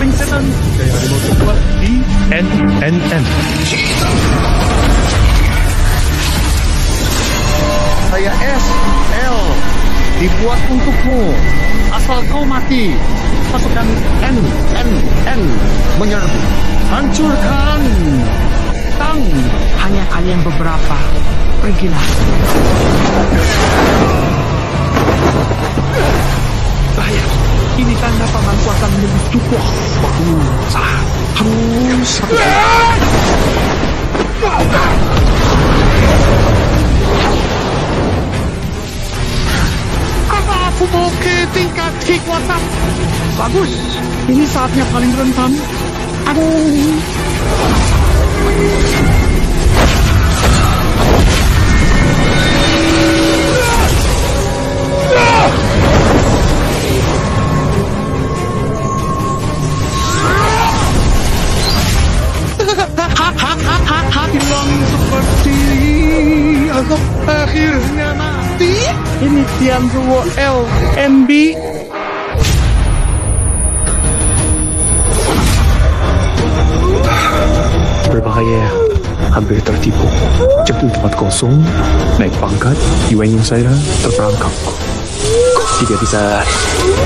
Ring Setan dari harimau terkuat di NNN. Saya SL dibuat untukmu. Asal kau mati, pasukan NNN menyerbu. Hancurkan. Tang, hanya kalian beberapa. Pergilah. Bahaya. Ini tanda pamanku akan menjadi cukup. Harus satu. Apa aku mau ke tingkat kekuatan? Bagus. Ini saatnya paling rentan. Aduh. Hilang seperti azab akhirnya mati. Ini Tian Ruo LNB. Berbahaya, hampir tertipu. Cepat tempat kosong, naik pangkat, Yuan saya terperangkap. Tidak bisa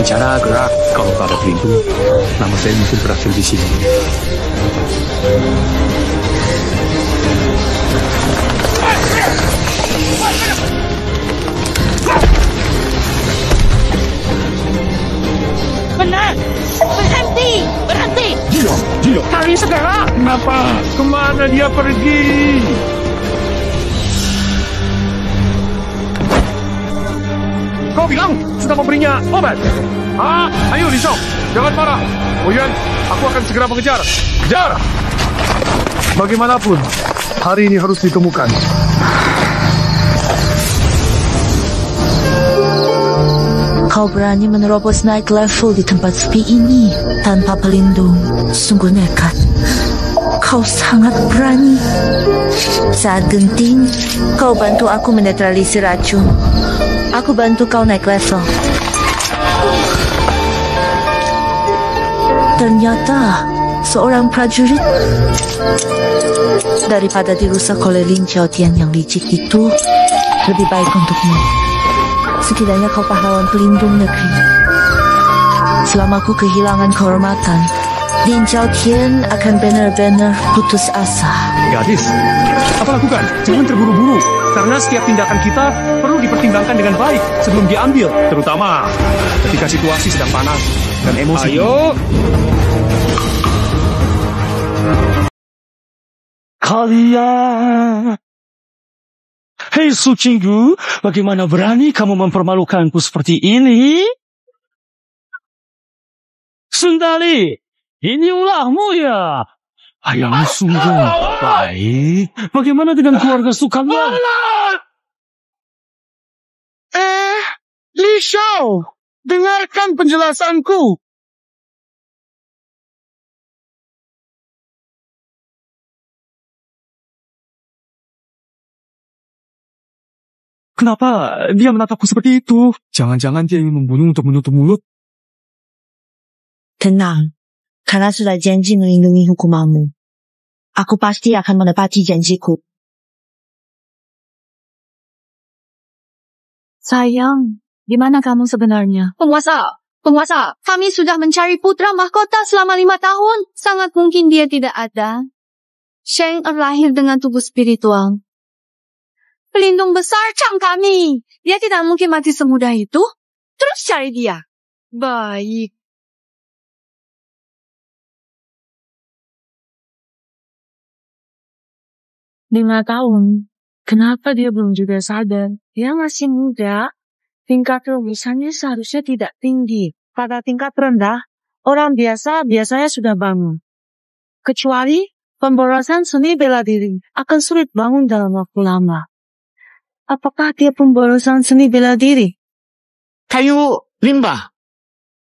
bicara gerak kalau tak ada pelindung. Nama saya mungkin berakhir di sini. Benar! Berhenti! Berhenti! Dia. Cari segera! Kenapa? Kemana dia pergi? Kau bilang sudah memberinya obat. Ayo Lisong, jangan marah. Ouyuan, aku akan segera mengejar. Kejar! Bagaimanapun, hari ini harus ditemukan. Kau berani menerobos naik level di tempat sepi ini tanpa pelindung. Sungguh nekat. Kau sangat berani. Saat genting, kau bantu aku menetralisir racun. Aku bantu kau naik level. Ternyata seorang prajurit. Daripada dirusak oleh Lin Xiaotian yang licik itu, lebih baik untukmu. Setidaknya kau pahlawan pelindung negeri. Selama aku kehilangan kehormatan, Lin Xiaotian akan benar-benar putus asa. Gadis, apa lakukan? Jangan terburu-buru. Karena setiap tindakan kita perlu dipertimbangkan dengan baik sebelum diambil. Terutama ketika situasi sedang panas dan emosi. Ayo. Kalian. Hei Sucinggu, bagaimana berani kamu mempermalukanku seperti ini? Sundali, ini ulahmu ya? Ayam sungguh baik. Bagaimana dengan keluarga Sukamya? Li Shao, dengarkan penjelasanku. Kenapa dia menatapku seperti itu? Jangan-jangan dia ingin membunuh untuk menutup mulut. Tenang, karena sudah janji melindungi hukumanmu. Aku pasti akan menepati janjiku. Sayang, di mana kamu sebenarnya? Penguasa, kami sudah mencari putra mahkota selama 5 tahun. Sangat mungkin dia tidak ada. Sheng lahir dengan tubuh spiritual. Pelindung besar Chang kami. Dia tidak mungkin mati semudah itu. Terus cari dia. Baik. Lima tahun. Kenapa dia belum juga sadar? Dia masih muda. Tingkat lulusannya seharusnya tidak tinggi. Pada tingkat rendah, orang biasa biasanya sudah bangun. Kecuali pemborosan seni bela diri akan sulit bangun dalam waktu lama. Apakah dia pemborosan seni bela diri? Kayu limbah.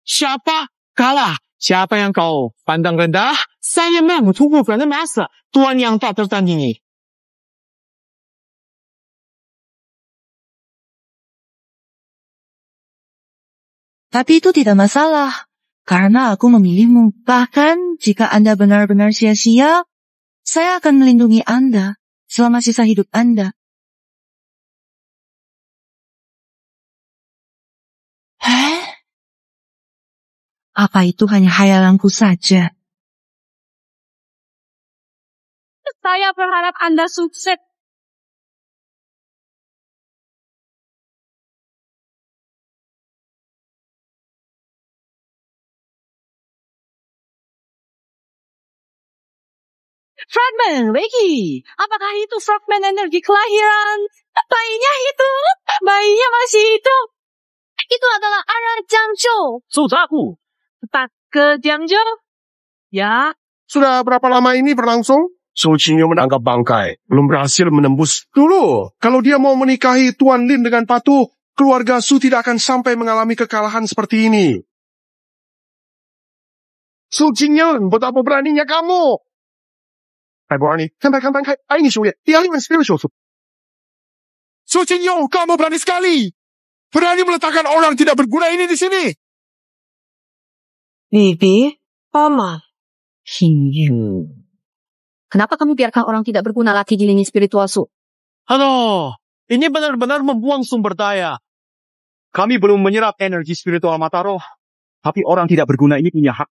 Siapa kalah? Siapa yang kau pandang rendah? Saya memang tunggu pada masa tuan yang tak tertandingi. Tapi itu tidak masalah. Karena aku memilihmu. Bahkan jika Anda benar-benar sia-sia, saya akan melindungi Anda selama sisa hidup Anda. Apa itu hanya khayalanku saja? Saya berharap Anda sukses. Fragment, Becky. Apakah itu fragment energi kelahiran? Bayinya masih hidup. Itu adalah anak Jiangzhou. 手札库 Tak ke Jiangzhou? Ya, Sudah berapa lama ini berlangsung? Su Qingyu menangkap bangkai. Belum berhasil menembus. Dulu, kalau dia mau menikahi Tuan Lin dengan patuh, keluarga Su tidak akan sampai mengalami kekalahan seperti ini. Su Qingyu, betapa beraninya kamu! Hai berani, kan bangkai, ini sulit. Dia lima spiritual. Su Qingyu, kamu berani sekali! Berani meletakkan orang tidak berguna ini di sini! Bibi, Paman. Qingyu. Kenapa kamu biarkan orang tidak berguna lagi di lini spiritual Su? Aduh, ini benar-benar membuang sumber daya. Kami belum menyerap energi spiritual mata roh. Tapi orang tidak berguna ini punya hak.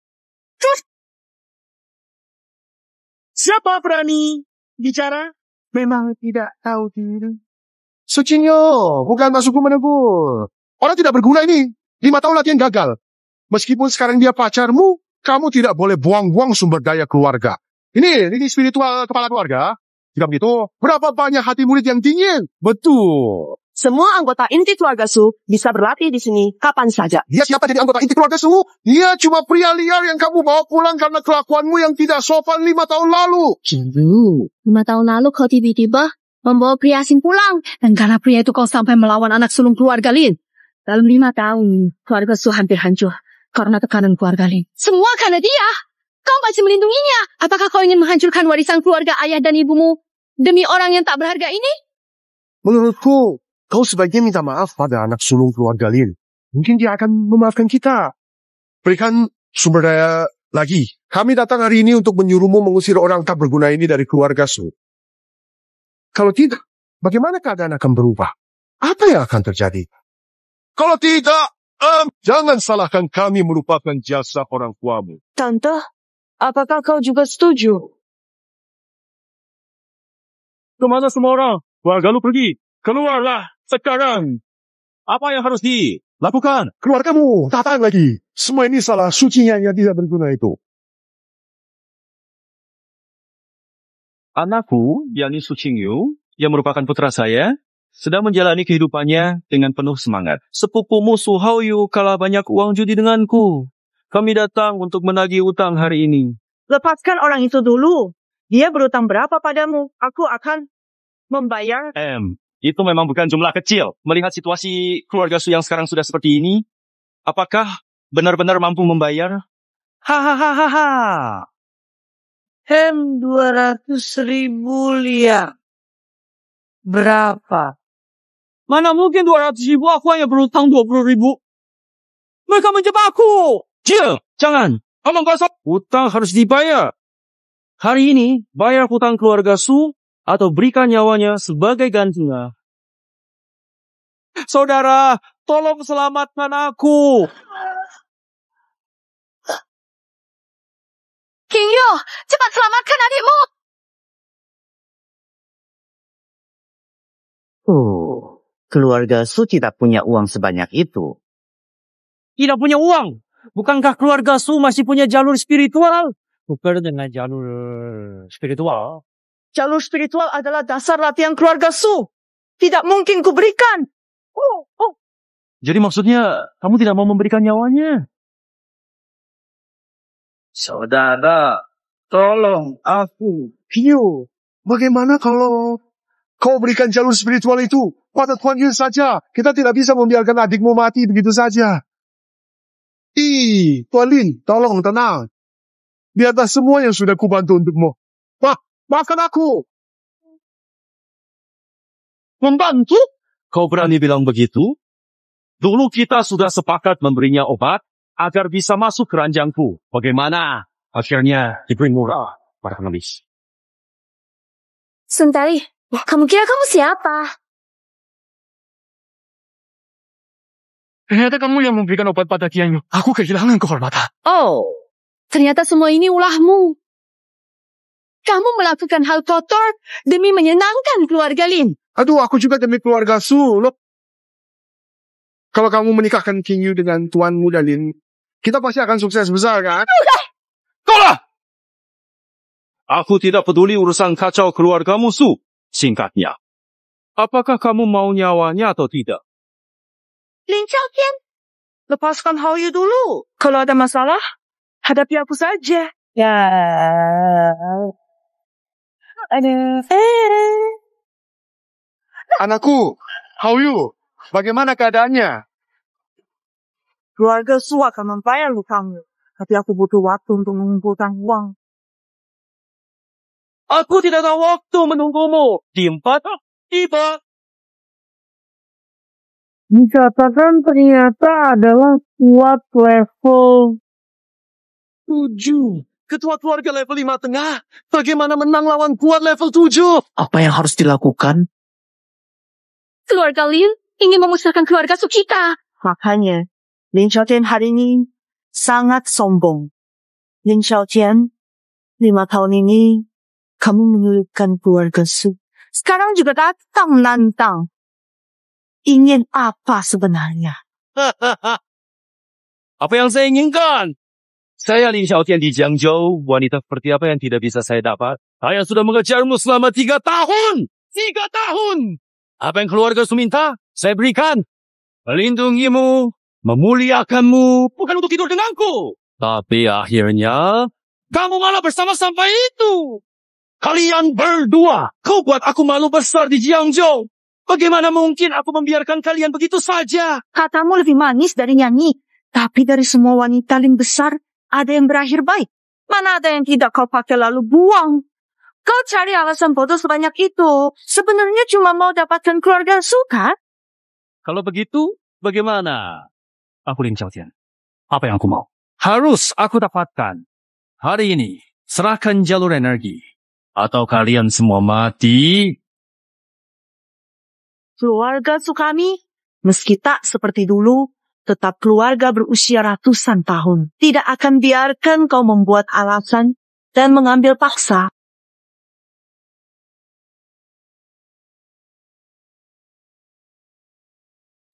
Siapa berani bicara? Memang tidak tahu diri. Su Qingyu, bukan maksudku menegur. Orang tidak berguna ini. 5 tahun latihan gagal. Meskipun sekarang dia pacarmu, kamu tidak boleh buang-buang sumber daya keluarga. Ini spiritual kepala keluarga. Jika begitu, berapa banyak hati murid yang dingin? Betul. Semua anggota inti keluarga Su bisa berlatih di sini kapan saja. Dia siapa jadi anggota inti keluarga Su? Dia cuma pria liar yang kamu bawa pulang karena kelakuanmu yang tidak sopan 5 tahun lalu. Qingyu, 5 tahun lalu kau tiba-tiba membawa pria asing pulang. Dan karena pria itu kau sampai melawan anak sulung keluarga Lin. Dalam 5 tahun, keluarga Su hampir hancur karena tekanan keluarga Lin. Semua karena dia. Kau masih melindunginya. Apakah kau ingin menghancurkan warisan keluarga ayah dan ibumu demi orang yang tak berharga ini? Menurutku, kau sebaiknya minta maaf pada anak sulung keluarga Lin. Mungkin dia akan memaafkan kita. Berikan sumber daya lagi. Kami datang hari ini untuk menyuruhmu mengusir orang tak berguna ini dari keluarga Su. Kalau tidak, bagaimana keadaan akan berubah? Apa yang akan terjadi? Kalau tidak, jangan salahkan kami melupakan jasa orang tuamu. Tante, apakah kau juga setuju? Kemana semua orang? Warga lu pergi. Keluarlah sekarang. Apa yang harus dilakukan? Keluargamu, datang lagi. Semua ini salah sucinya yang tidak berguna itu. Anakku, yakni Su Qingyu, yang merupakan putra saya, sedang menjalani kehidupannya dengan penuh semangat. Sepupumu Su Haoyu kalah banyak uang judi denganku. Kami datang untuk menagih utang hari ini. Lepaskan orang itu dulu. Dia berutang berapa padamu? Aku akan membayar. Itu memang bukan jumlah kecil. Melihat situasi keluarga Su yang sekarang sudah seperti ini, apakah benar-benar mampu membayar? Hahaha. 200.000 liar. Berapa? Mana mungkin 200.000, aku hanya berutang 20.000. Mereka menjebakku. Jangan. Omong kosong. Utang harus dibayar. Hari ini, bayar hutang keluarga Su atau berikan nyawanya sebagai gantinya. Saudara, tolong selamatkan aku. Qingyu, cepat selamatkan adikmu. Keluarga Su tidak punya uang sebanyak itu. Tidak punya uang. Bukankah keluarga Su masih punya jalur spiritual? Bukan dengan jalur spiritual. Jalur spiritual adalah dasar latihan keluarga Su. Tidak mungkin kuberikan. Jadi maksudnya, kamu tidak mau memberikan nyawanya? Saudara, tolong aku. Qingyu, bagaimana kalau kau berikan jalur spiritual itu pada Tuan Yin saja? Kita tidak bisa membiarkan adikmu mati begitu saja. Tuan Lin, tolong tenang. Di atas semua yang sudah kubantu untukmu. Maafkan aku. Membantu? Kau berani bilang begitu? Dulu kita sudah sepakat memberinya obat agar bisa masuk keranjangku. Bagaimana? Akhirnya diberi murah para pengemis. Sentari, kamu kira kamu siapa? Ternyata kamu yang memberikan obat pada Kianyu. Aku kehilangan kehormatan. Oh, ternyata semua ini ulahmu. Kamu melakukan hal kotor demi menyenangkan keluarga Lin. Aduh, aku juga demi keluarga Su. Loh. Kalau kamu menikahkan King Yu dengan Tuan Muda Lin, kita pasti akan sukses besar, kan? Kaulah! Aku tidak peduli urusan kacau keluargamu, Su. Singkatnya, apakah kamu mau nyawanya atau tidak? Lin Xiaotian, lepaskan Hao Yu dulu. Kalau ada masalah, hadapi aku saja. Ya. Anakku, Hao Yu, bagaimana keadaannya? Keluarga Su akan membayar hutangmu. Tapi aku butuh waktu untuk mengumpulkan uang. Aku tidak ada waktu menunggumu. Tiba. Dikatakan ternyata adalah kuat level 7. Ketua keluarga level 5 tengah. Bagaimana menang lawan kuat level 7? Apa yang harus dilakukan? Keluarga Lin ingin memusnahkan keluarga Su kita. Makanya, Lin Xiaotian hari ini sangat sombong. Lin Xiaotian, 5 tahun ini, kamu menyulitkan keluarga Su. Sekarang juga datang nantang. Ingin apa sebenarnya? Apa yang saya inginkan? Saya Lin Xiaotian di Jiangzhou. Wanita seperti apa yang tidak bisa saya dapat? Saya sudah mengejarmu selama 3 tahun. 3 tahun. Apa yang keluarga Su minta, saya berikan. Melindungimu, memuliakanmu, bukan untuk tidur denganku. Tapi akhirnya, kamu malah bersama sampai itu. Kalian berdua, kau buat aku malu besar di Jiangzhou. Bagaimana mungkin aku membiarkan kalian begitu saja? Katamu lebih manis dari nyanyi. Tapi dari semua wanita Lin besar, ada yang berakhir baik. Mana ada yang tidak kau pakai lalu buang? Kau cari alasan bodoh sebanyak itu. Sebenarnya cuma mau dapatkan keluarga suka. Kalau begitu, bagaimana? Aku Lin Xiaotian. Apa yang aku mau? Harus aku dapatkan. Hari ini, serahkan jalur energi. Atau kalian semua mati. Keluarga Sukami, meski tak seperti dulu, tetap keluarga berusia ratusan tahun. Tidak akan biarkan kau membuat alasan dan mengambil paksa.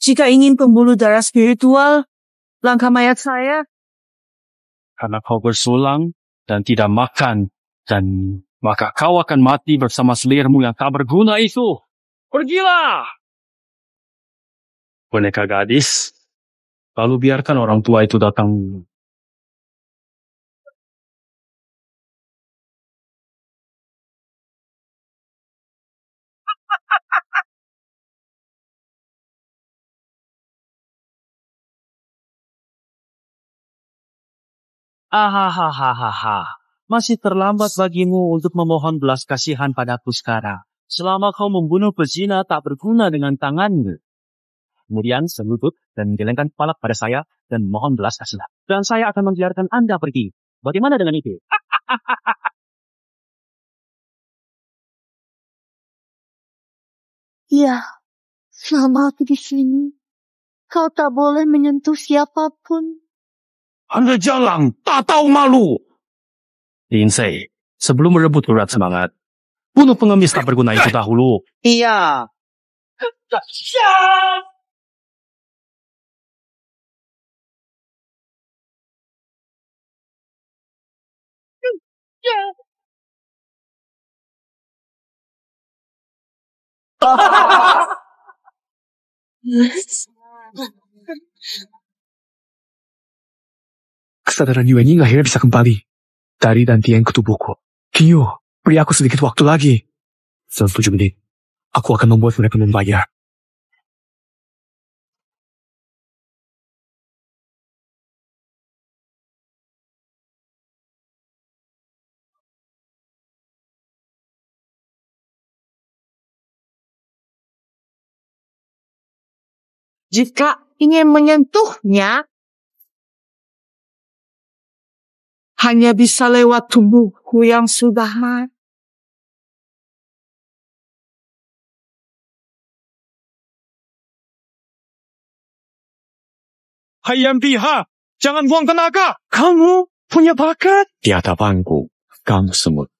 Jika ingin pembuluh darah spiritual, langkah mayat saya. Karena kau bersulang dan tidak makan. Dan maka kau akan mati bersama selirmu yang tak berguna itu. Pergilah! Boneka gadis. Lalu biarkan orang tua itu datang. Ahahaha. Masih terlambat bagimu untuk memohon belas kasihan padaku sekarang. Selama kau membunuh pezina tak berguna dengan tanganmu. Kemudian selutut dan gelengkan kepala pada saya dan mohon belas kasihan. Dan saya akan membiarkan Anda pergi. Bagaimana dengan itu? Ya, selama aku di sini, kau tak boleh menyentuh siapapun. Anda jalan, tak tahu malu. Lindsay, sebelum merebut urat semangat, bunuh pengemis tak berguna itu dahulu. Iya. Kesadaran Yuanyin akhirnya bisa kembali. Dari dan Tian ke tubuhku. King Yu, beri aku sedikit waktu lagi. Dalam 7 menit, aku akan membuat mereka membayar. Jika ingin menyentuhnya, hanya bisa lewat tubuhku yang sudah mati. Hai MPH, jangan buang tenaga. Kamu punya bakat. Di hadapanku, kamu semut.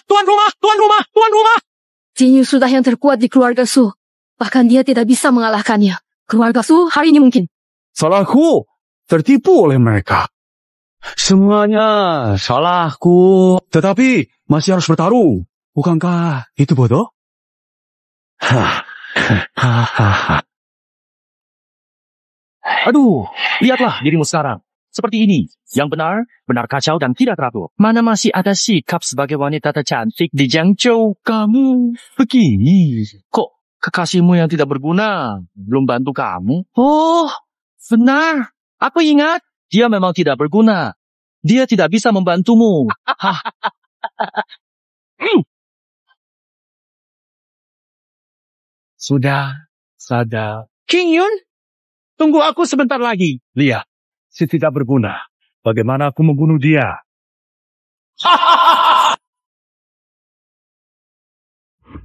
Tuan rumah. Jinyu sudah yang terkuat di keluarga Su. Bahkan dia tidak bisa mengalahkannya. Keluarga Su hari ini mungkin. Salahku, tertipu oleh mereka. Semuanya salahku. Tetapi masih harus bertarung. Bukankah itu bodoh? Aduh, lihatlah dirimu sekarang. Seperti ini. Yang benar, benar kacau dan tidak teratur. Mana masih ada sikap sebagai wanita tercantik di Jiangzhou. Kamu begini. Kok kekasihmu yang tidak berguna belum bantu kamu? Oh, benar. Aku ingat, dia memang tidak berguna. Dia tidak bisa membantumu. Sudah, sadar. King Yun, tunggu aku sebentar lagi. Lihat, si tidak berguna. Bagaimana aku membunuh dia?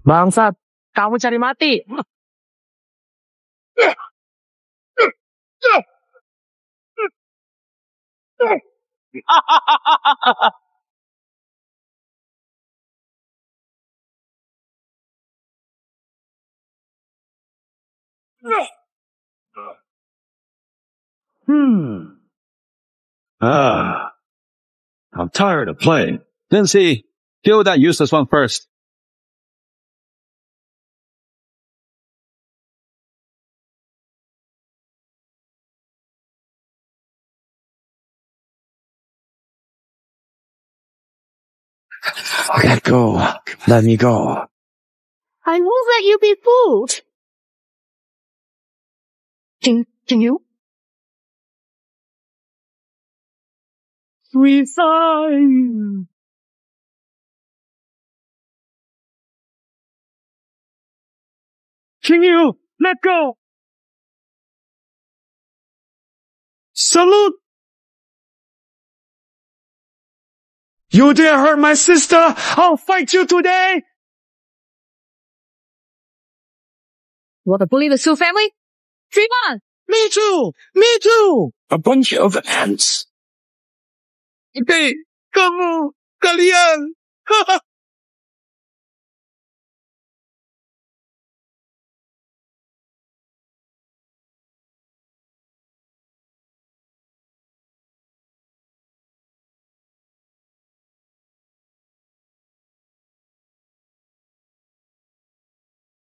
Bangsat, kamu cari mati. I'm tired of playing. Then see, kill that useless one first. Let go. Let me go. I won't let you be fooled. Can you? Resign. King Yu, let go. Salute. You dare hurt my sister? I'll fight you today. Want to bully the Su family? Dream on! Me too. Me too. A bunch of ants. Hey, kamu, kalian.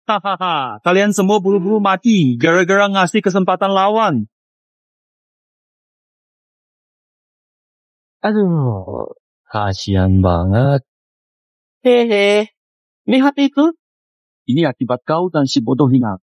Hahaha, kalian semua buru-buru mati gara-gara ngasih kesempatan lawan. Aduh, kasihan banget. Hehe, lihat itu. Ini akibat kau dan si bodoh Lina.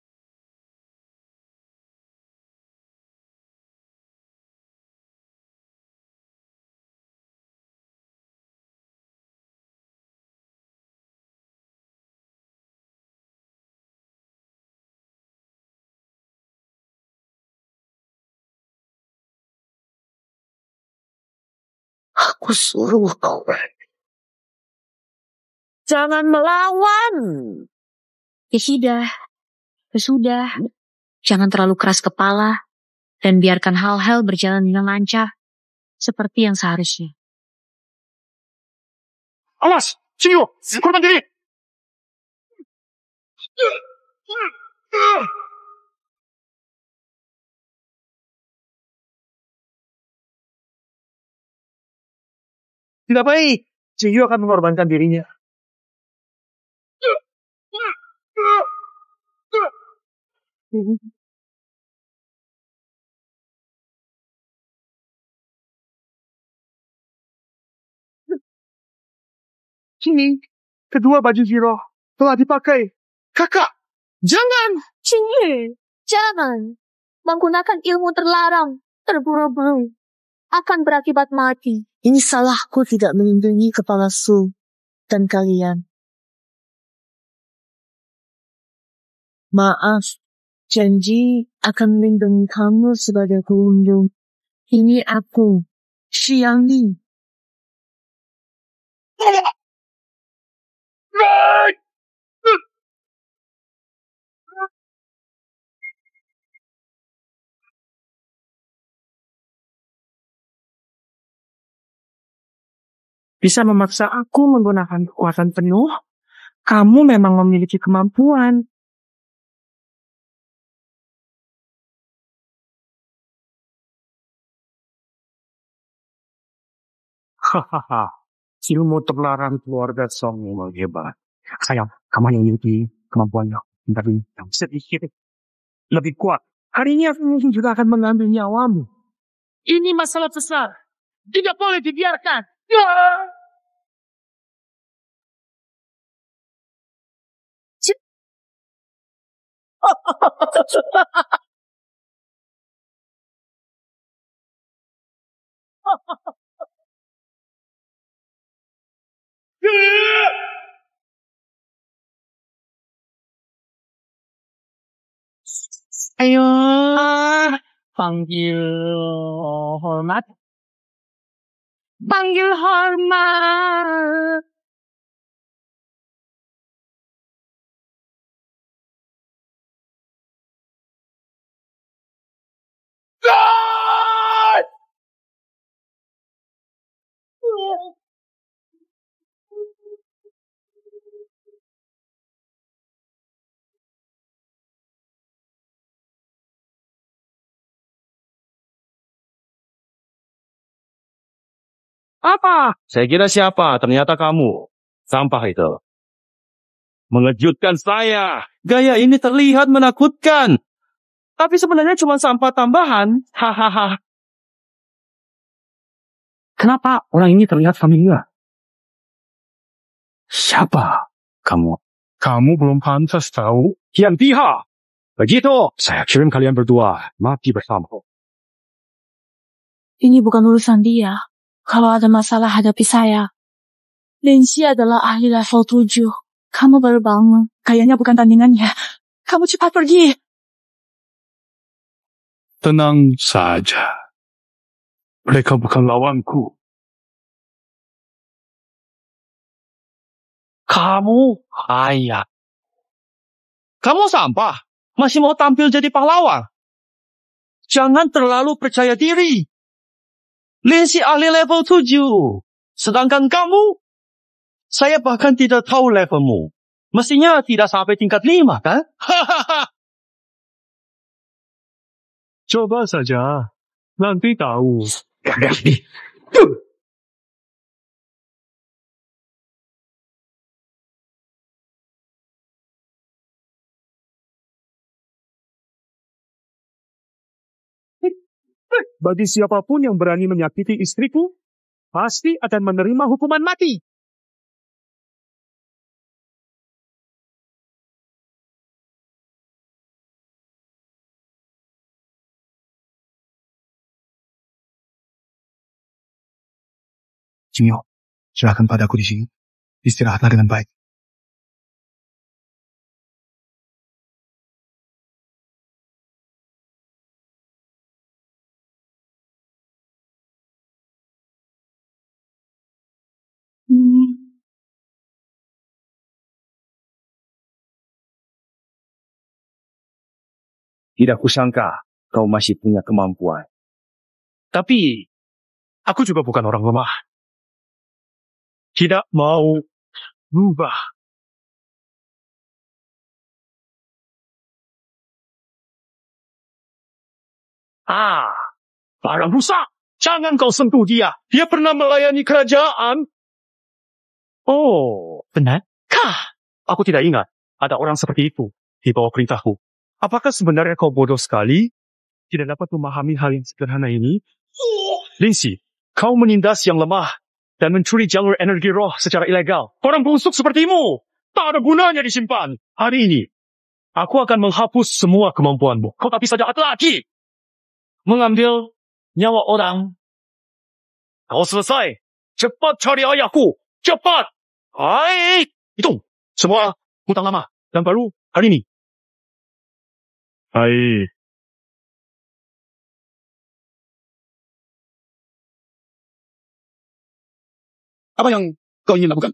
Aku suruh kau berani. Jangan melawan. Ya sudah. Jangan terlalu keras kepala dan biarkan hal-hal berjalan dengan lancar seperti yang seharusnya. Awas, King Yu, korban diri. Tidak baik. King Yu akan mengorbankan dirinya. Kini, kedua baju Zero telah dipakai. Kakak, jangan! Cinye, jangan. Menggunakan ilmu terlarang, terburu-buru, akan berakibat mati. Ini salahku tidak melindungi kepala Su dan kalian. Maaf, janji akan melindungi kamu sebagai pengunjung. Ini aku, Xiangli. Bisa memaksa aku menggunakan kekuatan penuh? Kamu memang memiliki kemampuan. Hahaha. Ilmu terlarang keluarga Song memang hebat. Sayang, kamu yang memiliki kemampuannya. Tapi yang sedikit lebih kuat. Hari ini aku mungkin juga akan mengambil nyawamu. Ini masalah besar. Tidak boleh dibiarkan. Ayo, panggil hormat. Panggil hormat. Apa? Saya kira siapa? Ternyata kamu. Sampah itu. Mengejutkan saya. Gaya ini terlihat menakutkan. Tapi sebenarnya cuma sampah tambahan. Hahaha. Kenapa orang ini terlihat familiar? Siapa kamu? Kamu belum pantas tahu. Kian Piha. Begitu, saya kirim kalian berdua mati bersama. Ini bukan urusan dia. Kalau ada masalah hadapi saya. Linxi adalah ahli level 7. Kamu baru bangun. Kayaknya bukan tandingannya. Kamu cepat pergi. Tenang saja. Mereka bukan lawanku. Kamu ayah. Kamu sampah. Masih mau tampil jadi pahlawan. Jangan terlalu percaya diri. Linxi ahli level 7. Sedangkan kamu, saya bahkan tidak tahu levelmu. Mestinya tidak sampai tingkat 5, kan? Hahaha. Coba saja. Nanti tahu. Bagi siapapun yang berani menyakiti istriku, pasti akan menerima hukuman mati. Jimyo, serahkan padaku di sini. Istirahatlah dengan baik. Tidak kusangka kau masih punya kemampuan. Tapi, aku juga bukan orang lemah. Tidak mau berubah. Barang rusak. Jangan kau sentuh dia. Dia pernah melayani kerajaan. Oh, benarkah? Aku tidak ingat ada orang seperti itu di bawah perintahku. Apakah sebenarnya kau bodoh sekali? Tidak dapat memahami hal yang sederhana ini? Linxi, kau menindas yang lemah dan mencuri jalur energi roh secara ilegal. Orang busuk sepertimu tak ada gunanya disimpan. Hari ini, aku akan menghapus semua kemampuanmu. Kau tak bisa jahat lagi mengambil nyawa orang. Kau selesai. Cepat cari ayahku. Cepat. Hai. Itu semua hutang lama dan baru hari ini. Hai. Apa yang kau ingin lakukan?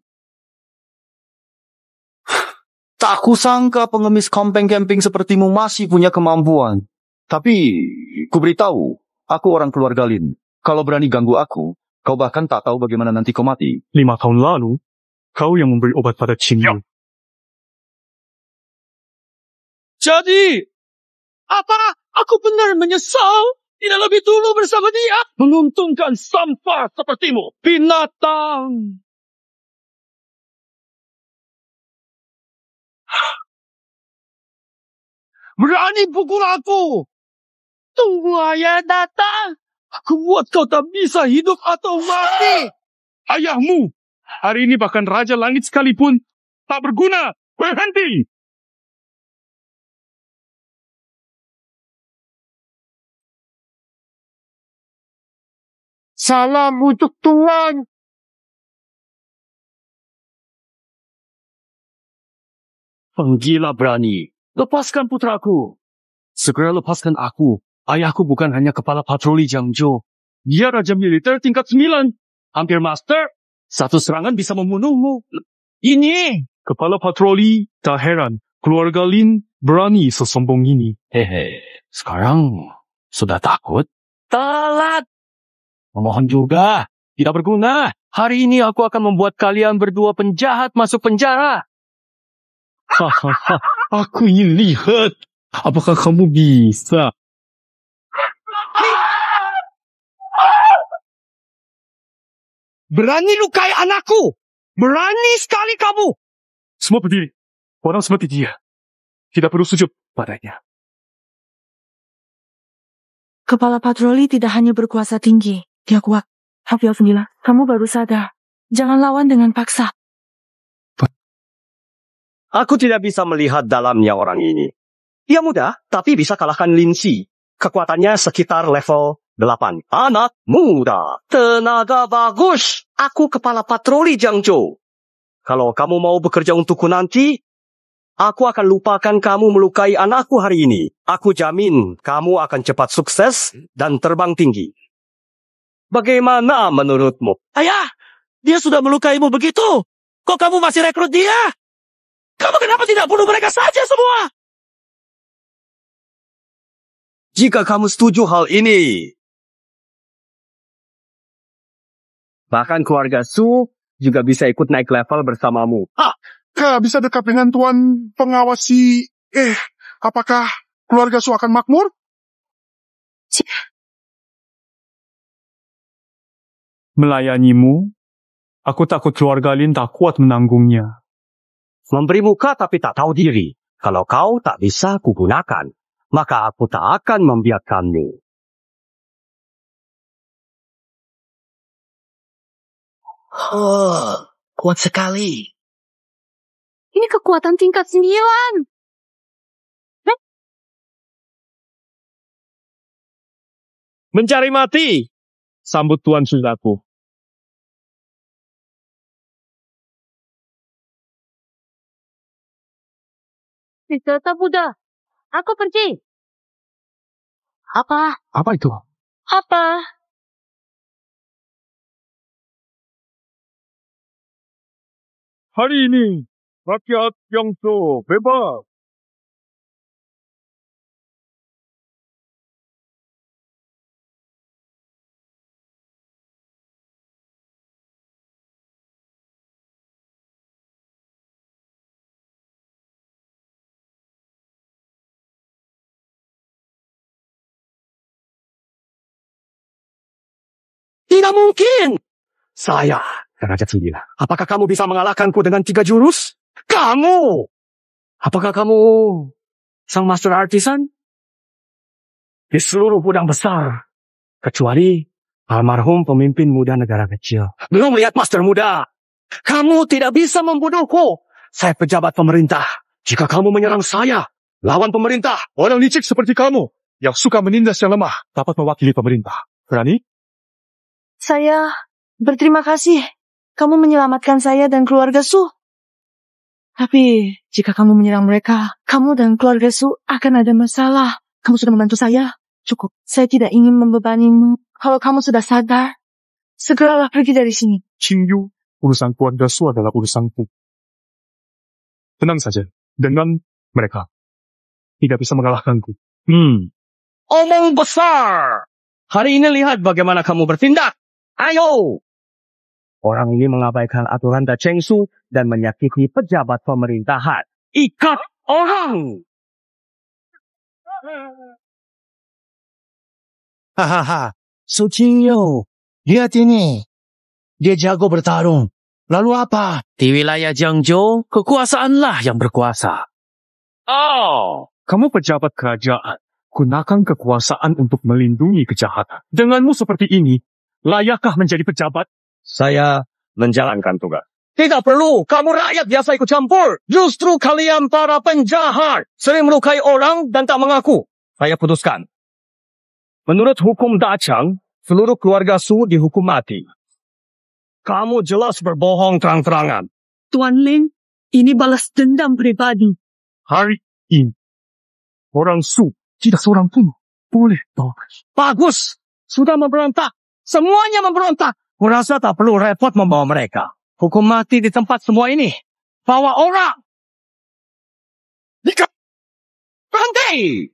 Tak kusangka pengemis camping sepertimu masih punya kemampuan. Tapi, ku beritahu, aku orang keluarga Lin. Kalau berani ganggu aku, kau bahkan tak tahu bagaimana nanti kau mati. 5 tahun lalu, kau yang memberi obat pada Qing Yu. Jadi, apa aku benar menyesal tidak lebih dulu bersama dia? Menguntungkan sampah sepertimu, binatang. Berani pukul aku. Tunggu ayah datang. Aku buat kau tak bisa hidup atau mati. Ayahmu, hari ini bahkan Raja Langit sekalipun tak berguna. Berhenti. Salam untuk Tuan. Penggila berani. Lepaskan putraku. Segera lepaskan aku. Ayahku bukan hanya kepala patroli Jiangzhou. Dia raja militer tingkat 9. Hampir master. Satu serangan bisa membunuhmu. Ini kepala patroli. Tak heran keluarga Lin berani sesombong ini. Hehe. Sekarang sudah takut? Telat. Memohon juga. Tidak berguna. Hari ini aku akan membuat kalian berdua penjahat masuk penjara. Hahaha. Aku ingin lihat. Apakah kamu bisa? Berani lukai anakku. Berani sekali kamu. Semua berdiri. Orang seperti dia tidak perlu sujud padanya. Kepala patroli tidak hanya berkuasa tinggi. Dia kuat. Hafizullah, kamu baru sadar. Jangan lawan dengan paksa. Aku tidak bisa melihat dalamnya orang ini. Dia muda, tapi bisa kalahkan Lin Xi. Kekuatannya sekitar level 8. Anak muda. Tenaga bagus. Aku kepala patroli Jiangzhou. Kalau kamu mau bekerja untukku nanti, aku akan lupakan kamu melukai anakku hari ini. Aku jamin kamu akan cepat sukses dan terbang tinggi. Bagaimana menurutmu? Ayah, dia sudah melukaimu begitu. Kok kamu masih rekrut dia? Kamu kenapa tidak bunuh mereka saja semua? Jika kamu setuju hal ini, bahkan keluarga Su juga bisa ikut naik level bersamamu. Kak, bisa dekat dengan Tuan pengawasi. Apakah keluarga Su akan makmur? Melayanimu, aku takut keluarga Lin tak kuat menanggungnya. Memberi muka tapi tak tahu diri. Kalau kau tak bisa kugunakan, maka aku tak akan membiarkanmu. Oh, kuat sekali. Ini kekuatan tingkat 9. Mencari mati. Sambut Tuan Sudaku. Wisata Buddha, aku pergi. Apa? Apa itu? Apa? Hari ini, rakyat Jiangzhou bebas. Tidak mungkin! Saya, Raja 9. Apakah kamu bisa mengalahkanku dengan 3 jurus? Kamu! Apakah kamu sang master artisan? Di seluruh gudang besar, kecuali Almarhum pemimpin muda negara kecil. Belum lihat Master Muda. Kamu tidak bisa membunuhku. Saya pejabat pemerintah. Jika kamu menyerang saya, lawan pemerintah. Orang licik seperti kamu yang suka menindas yang lemah dapat mewakili pemerintah. Berani? Saya berterima kasih. Kamu menyelamatkan saya dan keluarga Su. Tapi jika kamu menyerang mereka, kamu dan keluarga Su akan ada masalah. Kamu sudah membantu saya. Cukup. Saya tidak ingin membebanimu. Kalau kamu sudah sadar, segeralah pergi dari sini. Qingyu, urusan keluarga Su adalah urusanku. Tenang saja. Dengan mereka, tidak bisa mengalahkanku. Omong besar. Hari ini lihat bagaimana kamu bertindak. Ayo. Orang ini mengabaikan aturan Da Cheng Su dan menyakiti pejabat pemerintahan. Ikat orang. Hahaha, Su Qingyu, lihat ini. Dia jago bertarung. Lalu apa? Di wilayah Jiangzhou, kekuasaanlah yang berkuasa. Oh, kamu pejabat kerajaan. Gunakan kekuasaan untuk melindungi kejahatan. Denganmu seperti ini, layakkah menjadi pejabat? Saya menjalankan tugas. Tidak perlu, kamu rakyat biasa ikut campur. Justru kalian para penjahat. Sering melukai orang dan tak mengaku. Saya putuskan. Menurut hukum Dachang, seluruh keluarga Su dihukum mati. Kamu jelas berbohong terang-terangan. Tuan Lin, ini balas dendam pribadi. Hari ini, orang Su tidak seorang pun boleh bebas. Bagus, sudah memberontak. Semuanya memberontak. Kurasa tak perlu repot membawa mereka. Hukum mati di tempat semua ini. Bawa orang. Berhenti!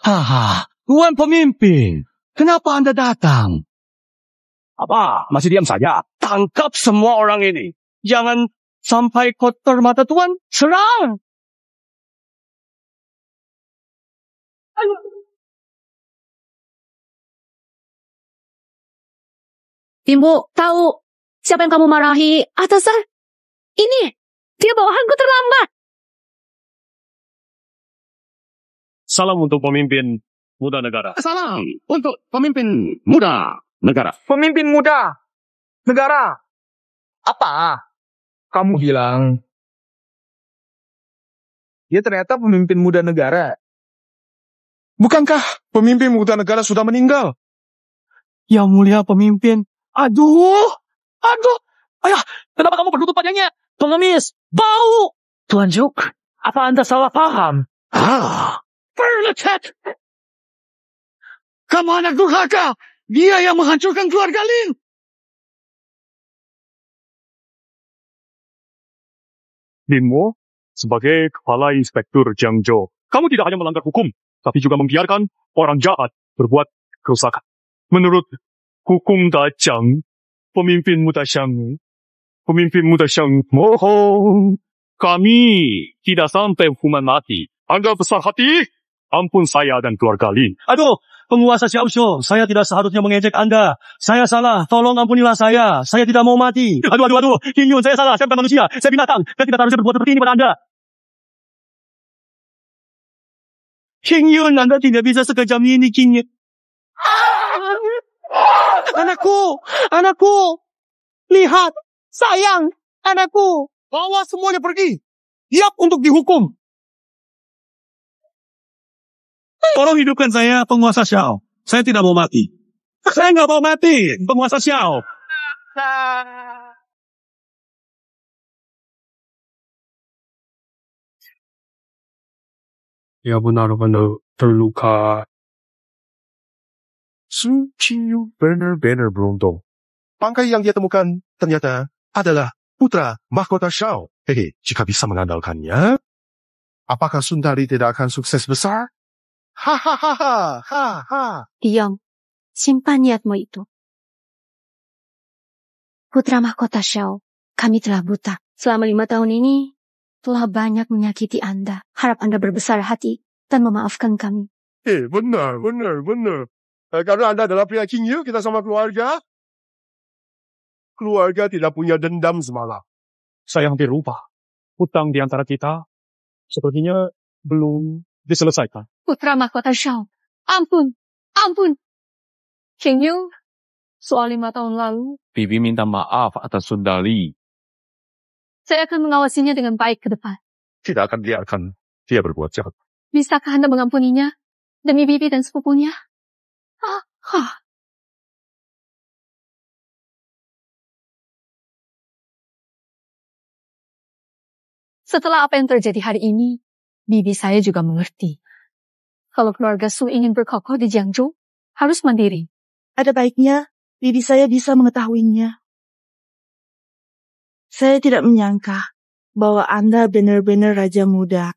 Haha, Tuan Pemimpin, kenapa Anda datang? Apa? Masih diam saja? Tangkap semua orang ini. Jangan sampai kotor mata Tuan. Serang! Ibu, tahu siapa yang kamu marahi? Atasan, ini, dia bawahanku terlambat. Salam untuk pemimpin muda negara. Salam untuk pemimpin muda negara. Pemimpin muda negara. Apa? Kamu bilang dia ternyata pemimpin muda negara. Bukankah pemimpin muda negara sudah meninggal? Yang mulia pemimpin. Aduh. Ayah, kenapa kamu berlutut padanya? Pengemis, bau. Tuan Juk, apa Anda salah paham? Berlecet. Kamu anak durhaka. Dia yang menghancurkan keluarga Lin. Linmo, sebagai kepala inspektur Jiangzhou, kamu tidak hanya melanggar hukum, tapi juga membiarkan orang jahat berbuat kerusakan. Menurut hukum Dachang, pemimpin muda Xiang, mohon, kami tidak sampai hukuman mati. Anda besar hati, ampun saya dan keluarga Lin. Aduh, penguasa Xiaoshu, saya tidak seharusnya mengejek Anda. Saya salah, tolong ampunilah saya. Saya tidak mau mati. Aduh. Qing Yun, saya salah, saya bukan manusia. Saya binatang. Saya tidak harusnya berbuat seperti ini pada Anda. Qing Yun, Anda tidak bisa sekejam ini, Qing Yun. Anakku. Lihat, sayang, anakku. Bawa semuanya pergi. Siap untuk dihukum. Tolong hidupkan saya, penguasa Xiao. Saya tidak mau mati. Saya nggak mau mati, penguasa Xiao. Ya benar-benar terluka. Su Qingyu benar-benar beruntung. Bangkai yang dia temukan ternyata adalah putra mahkota Xiao. Jika bisa mengandalkannya, apakah Sundari tidak akan sukses besar? Hahaha. Diam, simpan niatmu itu. Putra mahkota Xiao, kami telah buta. Selama 5 tahun ini, telah banyak menyakiti Anda. Harap Anda berbesar hati dan memaafkan kami. Benar. Karena Anda adalah pria Qingyu, kita sama keluarga. keluarga tidak punya dendam semalam. Saya hampir lupa. Hutang di antara kita sepertinya belum diselesaikan. Putra mahkota Shao. Ampun, ampun. King Yu, soal 5 tahun lalu, Bibi minta maaf atas Sundari. saya akan mengawasinya dengan baik ke depan. Tidak akan biarkan dia berbuat jahat. Bisakah Anda mengampuninya demi bibi dan sepupunya? Setelah apa yang terjadi hari ini, bibi saya juga mengerti. Kalau keluarga Su ingin berkokoh di Jiangzhou, harus mandiri. Ada baiknya bibi saya bisa mengetahuinya. Saya tidak menyangka bahwa Anda benar-benar raja muda.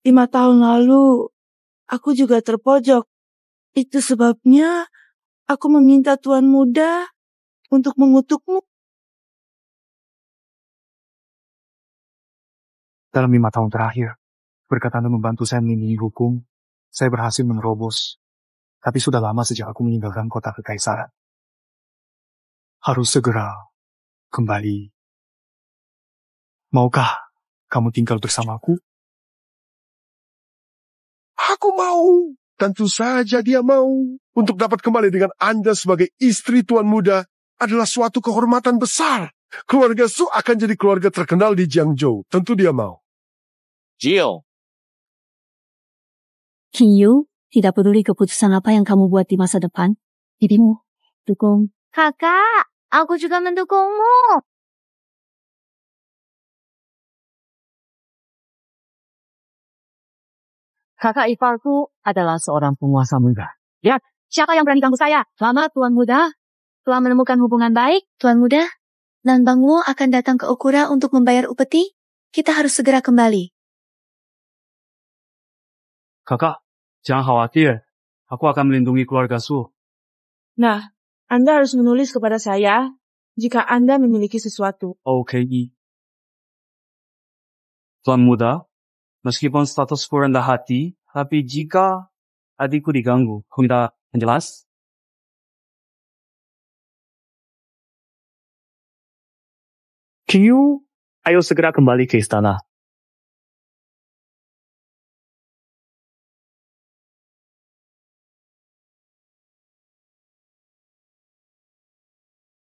5 tahun lalu, aku juga terpojok. Itu sebabnya aku meminta Tuan Muda untuk mengutukmu. Dalam 5 tahun terakhir, berkat Anda membantu saya melindungi hukum, saya berhasil menerobos. Tapi sudah lama sejak aku meninggalkan kota kekaisaran. Harus segera kembali. Maukah kamu tinggal bersamaku? Aku mau. Tentu saja dia mau. Untuk dapat kembali dengan Anda sebagai istri Tuan Muda adalah suatu kehormatan besar. Keluarga Su akan jadi keluarga terkenal di Jiangzhou. Tentu dia mau. Jill. King Yu, tidak peduli keputusan apa yang kamu buat di masa depan, bibimu dukung. Kakak, aku juga mendukungmu. Kakak iparku adalah seorang penguasa muda. Lihat, siapa yang berani ganggu saya? Selamat, Tuan Muda. Telah menemukan hubungan baik, Tuan Muda. Dan Bang Wu akan datang ke Okura untuk membayar upeti. Kita harus segera kembali. Kakak, jangan khawatir. Aku akan melindungi keluarga Su. Nah, Anda harus menulis kepada saya jika Anda memiliki sesuatu. Oke. Tuan Muda, meskipun statusku rendah hati, tapi jika adikku diganggu, kau minta penjelas? King Yu, ayo segera kembali ke istana.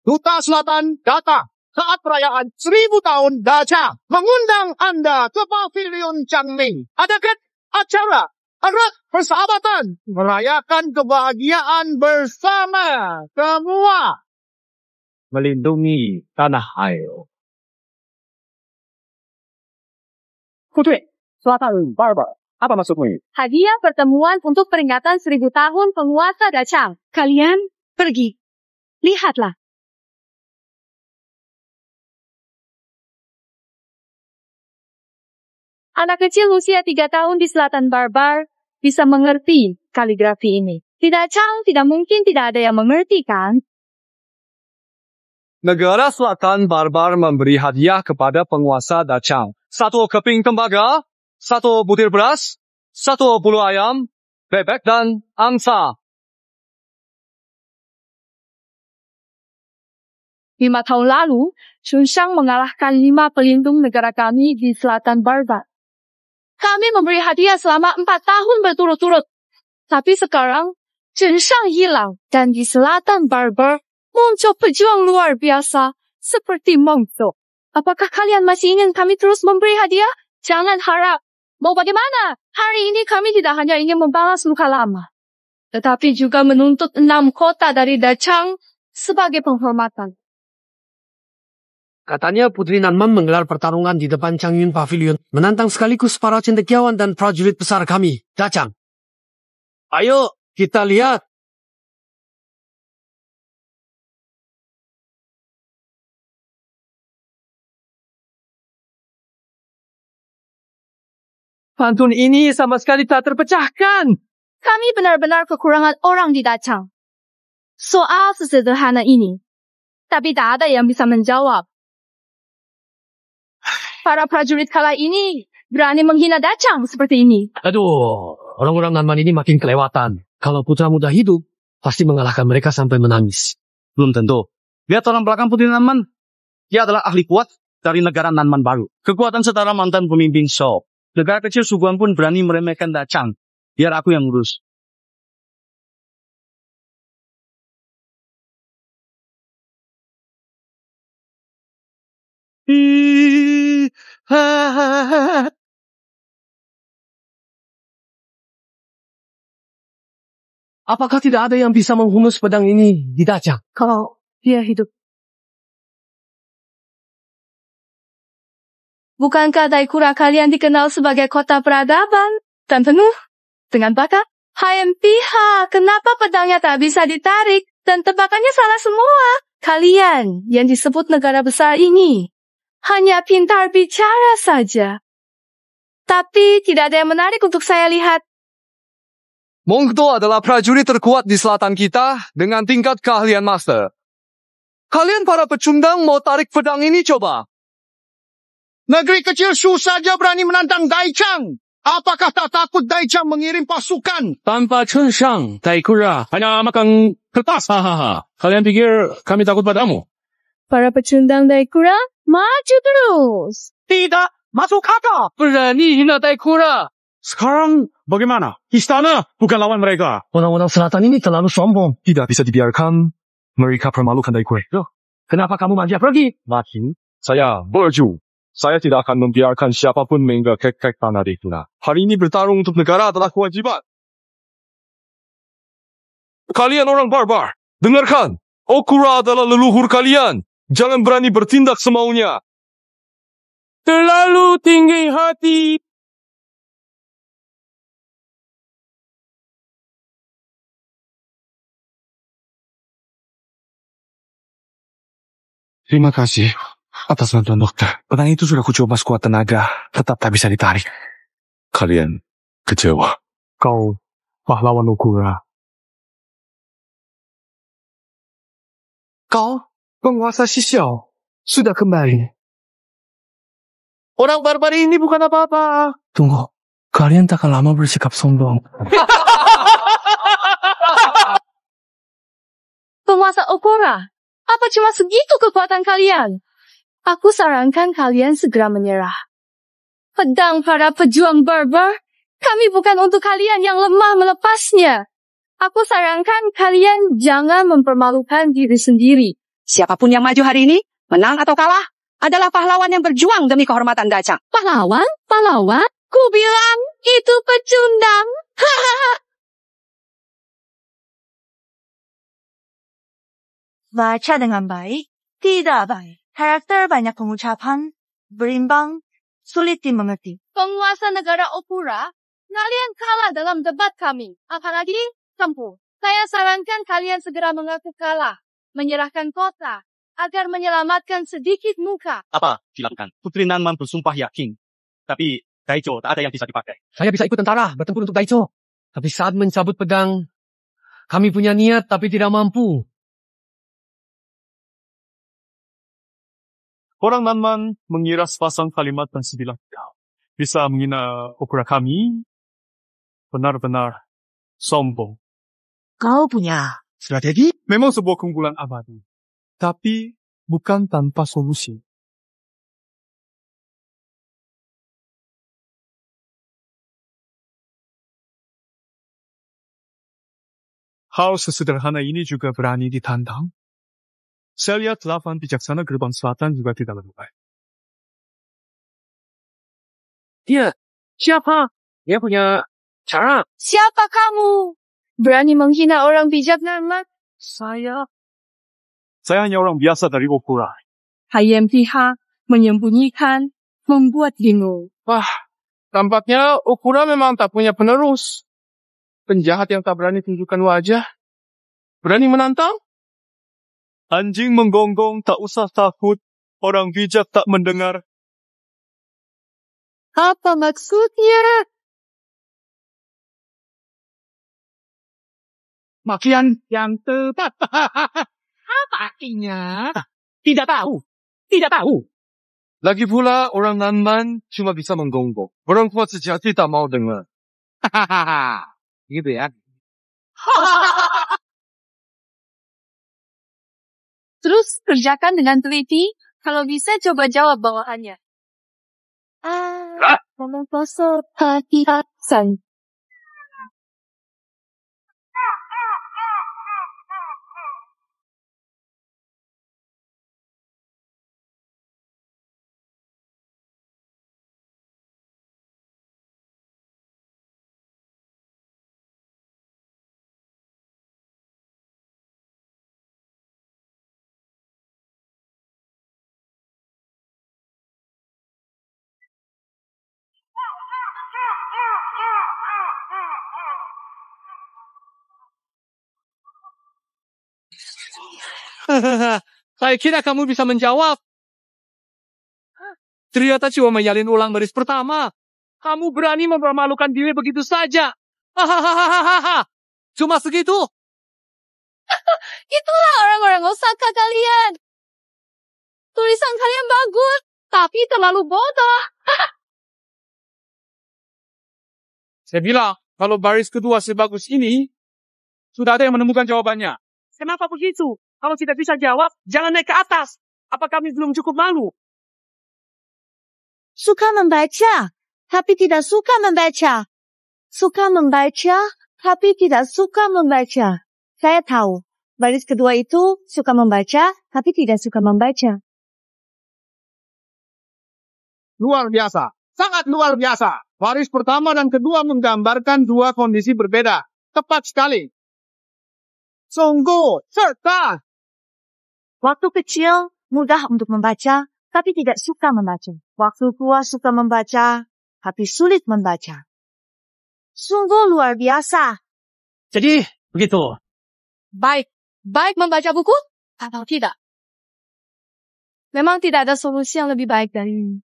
Duta Selatan datang saat perayaan 1000 tahun Dachang mengundang Anda ke Pavilion Changming. Adakan acara erat persahabatan merayakan kebahagiaan bersama semua. Melindungi tanah air. Putri, Selatan Barber, apa maksudmu ini? Hadiah pertemuan untuk peringatan 1000 tahun penguasa Dachang. Kalian pergi. Lihatlah. Anak kecil usia 3 tahun di Selatan Barbar bisa mengerti kaligrafi ini. Di Dachang tidak mungkin tidak ada yang mengerti, kan? Negara Selatan Barbar memberi hadiah kepada penguasa Dachang. 1 keping tembaga, 1 butir beras, 1 bulu ayam, bebek dan angsa. 5 tahun lalu, Chunshang mengalahkan 5 pelindung negara kami di Selatan Barbar. Kami memberi hadiah selama 4 tahun berturut-turut. Tapi sekarang, Chunshang hilang. Dan di Selatan Barbar, muncul pejuang luar biasa seperti Mongso. Apakah kalian masih ingin kami terus memberi hadiah? Jangan harap. Mau bagaimana? Hari ini kami tidak hanya ingin membalas luka lama, tetapi juga menuntut 6 kota dari Dachang sebagai penghormatan. Katanya Putri Nanman menggelar pertarungan di depan Changyun Pavilion, menantang sekaligus para cendekiawan dan prajurit besar kami, Dachang. Ayo, kita lihat. Pantun ini sama sekali tak terpecahkan. Kami benar-benar kekurangan orang di Dachang. Soal sesederhana ini, tapi tak ada yang bisa menjawab. Para prajurit kala ini berani menghina Dachang seperti ini. Aduh, orang-orang Nanman ini makin kelewatan. Kalau putra muda hidup, pasti mengalahkan mereka sampai menangis. Belum tentu. Lihat orang belakang Putri Nanman. Dia adalah ahli kuat dari negara Nanman baru. Kekuatan setara mantan pemimpin Shou. Negara kecil Suguang pun berani meremehkan Dachang. Biar aku yang ngurus. Apakah tidak ada yang bisa menghunus pedang ini di Dachang? Kalau dia hidup. Bukankah Daikura kalian dikenal sebagai kota peradaban dan penuh dengan bakat? HMPH, kenapa pedangnya tak bisa ditarik dan tebakannya salah semua? Kalian yang disebut negara besar ini hanya pintar bicara saja. Tapi tidak ada yang menarik untuk saya lihat. Mongto adalah prajurit terkuat di selatan kita dengan tingkat keahlian master. Kalian para pecundang mau tarik pedang ini coba? Negeri kecil Shu saja berani menantang Daichang. Apakah tak takut Daichang mengirim pasukan? Tanpa Chensang, Daikura hanya makan kertas. Hahaha. Kalian pikir kami takut padamu? Para pecundang Daikura, maju terus. Tidak masuk akal. Berani hina Daikura. Sekarang bagaimana? Istana bukan lawan mereka. Orang-orang selatan ini terlalu sombong. Tidak bisa dibiarkan mereka permalukan Daikura. Kenapa kamu manja pergi? Makin saya berju. Saya tidak akan membiarkan siapapun menggekek tanah di Tuna. Hari ini bertarung untuk negara adalah kewajiban. Kalian orang barbar, dengarkan. Okura adalah leluhur kalian. Jangan berani bertindak semaunya. Terlalu tinggi hati. Terima kasih atas bantuan dokter. Pedang itu sudah kucoba sekuat tenaga, tetap tak bisa ditarik. Kalian kecewa. Kau pahlawan Okura. Kau penguasa Xixiao sudah kembali. Orang barbar ini bukan apa-apa. Tunggu, kalian tak akan lama bersikap sombong. Penguasa Okura, apa cuma segitu kekuatan kalian? Aku sarankan kalian segera menyerah. Pedang para pejuang barbar, kami bukan untuk kalian yang lemah melepasnya. Aku sarankan kalian jangan mempermalukan diri sendiri. Siapapun yang maju hari ini, menang atau kalah, adalah pahlawan yang berjuang demi kehormatan Dachang. Pahlawan? Pahlawan? Ku bilang itu pecundang. Baca dengan baik, tidak baik. Karakter banyak pengucapan, berimbang, sulit dimengerti. Penguasa negara Okura, kalian kalah dalam debat kami. Apalagi kamu. Saya sarankan kalian segera mengaku kalah, menyerahkan kota, agar menyelamatkan sedikit muka. Apa? Silakan. Putri Nanman bersumpah yakin. Tapi Daicho tak ada yang bisa dipakai. Saya bisa ikut tentara, bertempur untuk Daicho. Tapi saat mencabut pedang, kami punya niat tapi tidak mampu. Orang Nanman mengira sepasang kalimat dan sebilah kau bisa menghina Okura kami. Benar-benar sombong. Kau punya Strategi memang sebuah keunggulan abadi. Tapi bukan tanpa solusi. Hal sesederhana ini juga berani ditantang. Saya lihat 8 bijaksana gerbang selatan juga tidak lebih baik. Dia, siapa? Dia punya cara. Siapa kamu? Berani menghina orang bijak Nanman? Saya hanya orang biasa dari Okura. HMPH menyembunyikan, membuat bingung. Wah, tampaknya Okura memang tak punya penerus. Penjahat yang tak berani tunjukkan wajah. Berani menantang? Anjing menggonggong tak usah takut. Orang bijak tak mendengar. Apa maksudnya? Makian yang tepat. Apa artinya? Tidak tahu. Tidak tahu. Lagi pula orang Nanman cuma bisa menggonggong. Orang kuat sejati tak mau dengar. Gitu ya. Terus kerjakan dengan teliti. Kalau bisa coba jawab bawahannya. Ngomong kosong. Hati-hati. Saya kira kamu bisa menjawab. Ternyata cuma menyalin ulang baris pertama. Kamu berani mempermalukan diri begitu saja. Hahaha. Cuma segitu. Itulah orang-orang Osaka kalian. Tulisan kalian bagus, tapi terlalu bodoh. Saya bilang, kalau baris kedua sebagus ini, sudah ada yang menemukan jawabannya. Kenapa begitu? Kalau tidak bisa jawab, jangan naik ke atas. Apa kami belum cukup malu? Suka membaca, tapi tidak suka membaca. Suka membaca, tapi tidak suka membaca. Saya tahu, baris kedua itu suka membaca, tapi tidak suka membaca. Luar biasa. Sangat luar biasa. Baris pertama dan kedua menggambarkan dua kondisi berbeda. Tepat sekali. Sungguh, serta. Waktu kecil, mudah untuk membaca, tapi tidak suka membaca. Waktu tua suka membaca, tapi sulit membaca. Sungguh luar biasa. Jadi, begitu. Baik membaca buku atau tidak? Memang tidak ada solusi yang lebih baik dari ini.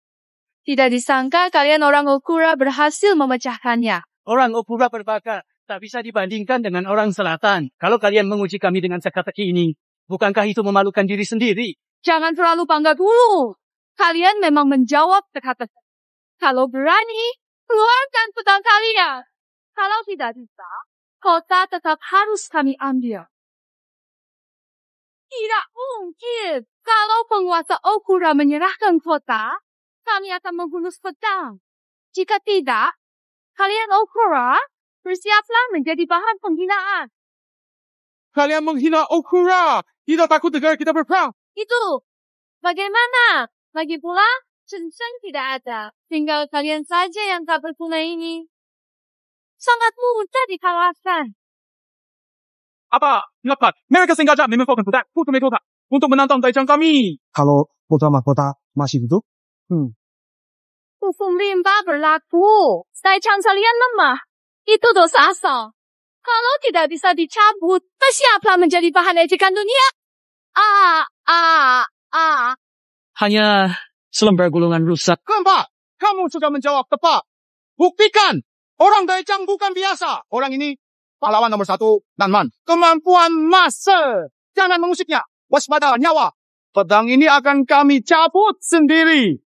Tidak disangka kalian orang Okura berhasil memecahkannya. Orang Okura berbakat tak bisa dibandingkan dengan orang selatan. Kalau kalian menguji kami dengan teka-teki ini, bukankah itu memalukan diri sendiri? Jangan terlalu bangga dulu. Kalian memang menjawab teka-teki. Kalau berani, keluarkan pedang kalian. Kalau tidak bisa, kota tetap harus kami ambil. Tidak mungkin. Kalau penguasa Okura menyerahkan kota, kami akan menggunus pedang. Jika tidak, kalian Okura bersiaplah menjadi bahan penghinaan. Kalian menghina Okura. Tidak takut negara kita berperang. Itu. Bagaimana? Lagi pula, Chen tidak ada. Tinggal kalian saja yang tak berguna ini. Sangat mudah dikalahkan. Apa? Dapat. Mereka sengaja memanfaatkan pedang Putu Metota untuk menantang daicang kami. Kalau putra mahkota masih duduk? Hukum rimba berlaku. Daicang kalian lemah. Itu dosa asal. Kalau tidak bisa dicabut, bersiaplah menjadi bahan ejekan dunia. Hanya selembar gulungan rusak. Keempat, kamu sudah menjawab tepat. Buktikan. Orang daicang bukan biasa. Orang ini pahlawan nomor 1, Nanman. Kemampuan master. Jangan mengusiknya. Waspada nyawa. Pedang ini akan kami cabut sendiri.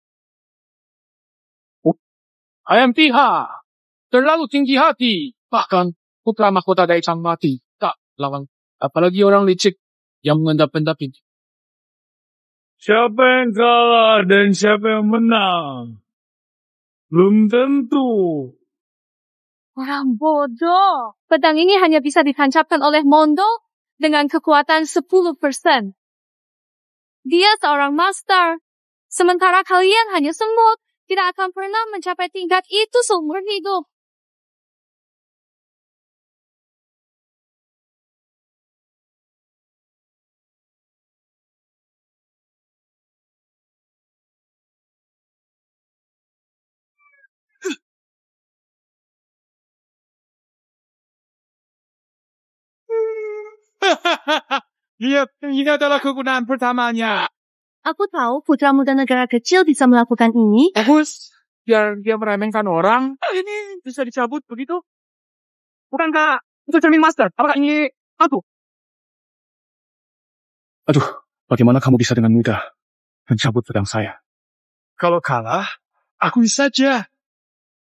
Ayam Tiha. Terlalu tinggi hati. Bahkan putra mahkota daicang mati. Tak lawan. Apalagi orang licik yang mengendap-endap ini. Siapa yang kalah dan siapa yang menang? Belum tentu. Orang bodoh. Pedang ini hanya bisa ditancapkan oleh Mondo dengan kekuatan 10%. Dia seorang master. Sementara kalian hanya semut. Tidak akan pernah mencapai tingkat itu seumur hidup. Lihat, ini adalah kegunaan pertamanya. Aku tahu putra muda negara kecil bisa melakukan ini. Bagus. Biar dia meremehkan orang. Ini bisa dicabut begitu. Bukankah itu cermin master? Apakah ini aku? Aduh, bagaimana kamu bisa dengan mudah mencabut pedang saya? Kalau kalah, akui saja.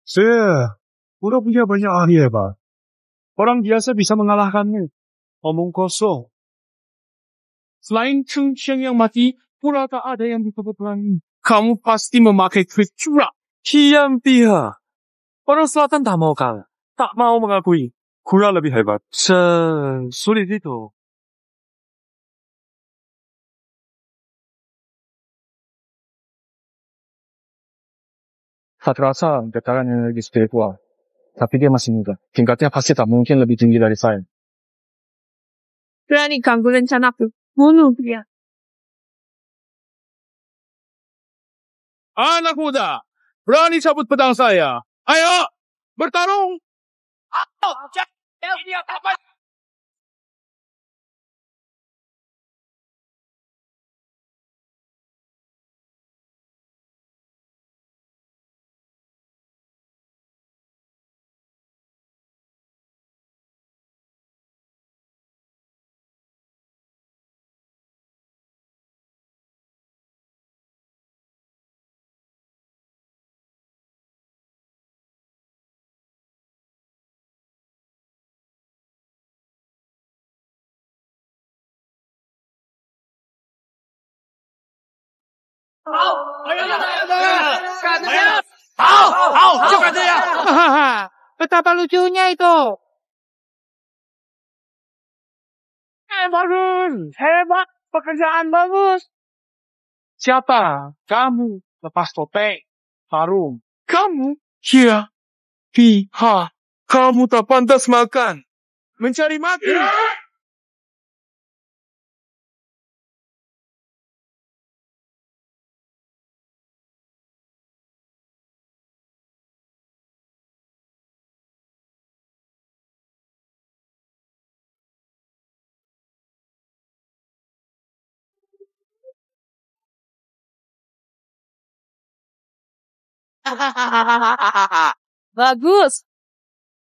Saya udah punya banyak ahli hebat. Orang biasa bisa mengalahkanmu. Omong kosong. Selain Cheng Qiang yang mati, pura tak ada yang bisa berperangi. Kamu pasti memakai trik curang. Kiam Piha. Orang selatan tak mau kalah. Tak mau mengakui. Kura lebih hebat. Sulit itu. Tak terasa getaran energi spiritual. Tapi dia masih muda. Tingkatnya pasti tak mungkin lebih tinggi dari saya. Berani ganggu rencanaku. Bunuh dia. Anak muda, berani cabut pedang saya. Ayo, bertarung. Cepat dia. Betapa lucunya itu. Bagus, hebat, pekerjaan bagus. Siapa? Kamu. Lepas topeng. Harum. Kamu? Iya. Piha. Kamu tak pantas makan. Mencari mati. Bagus.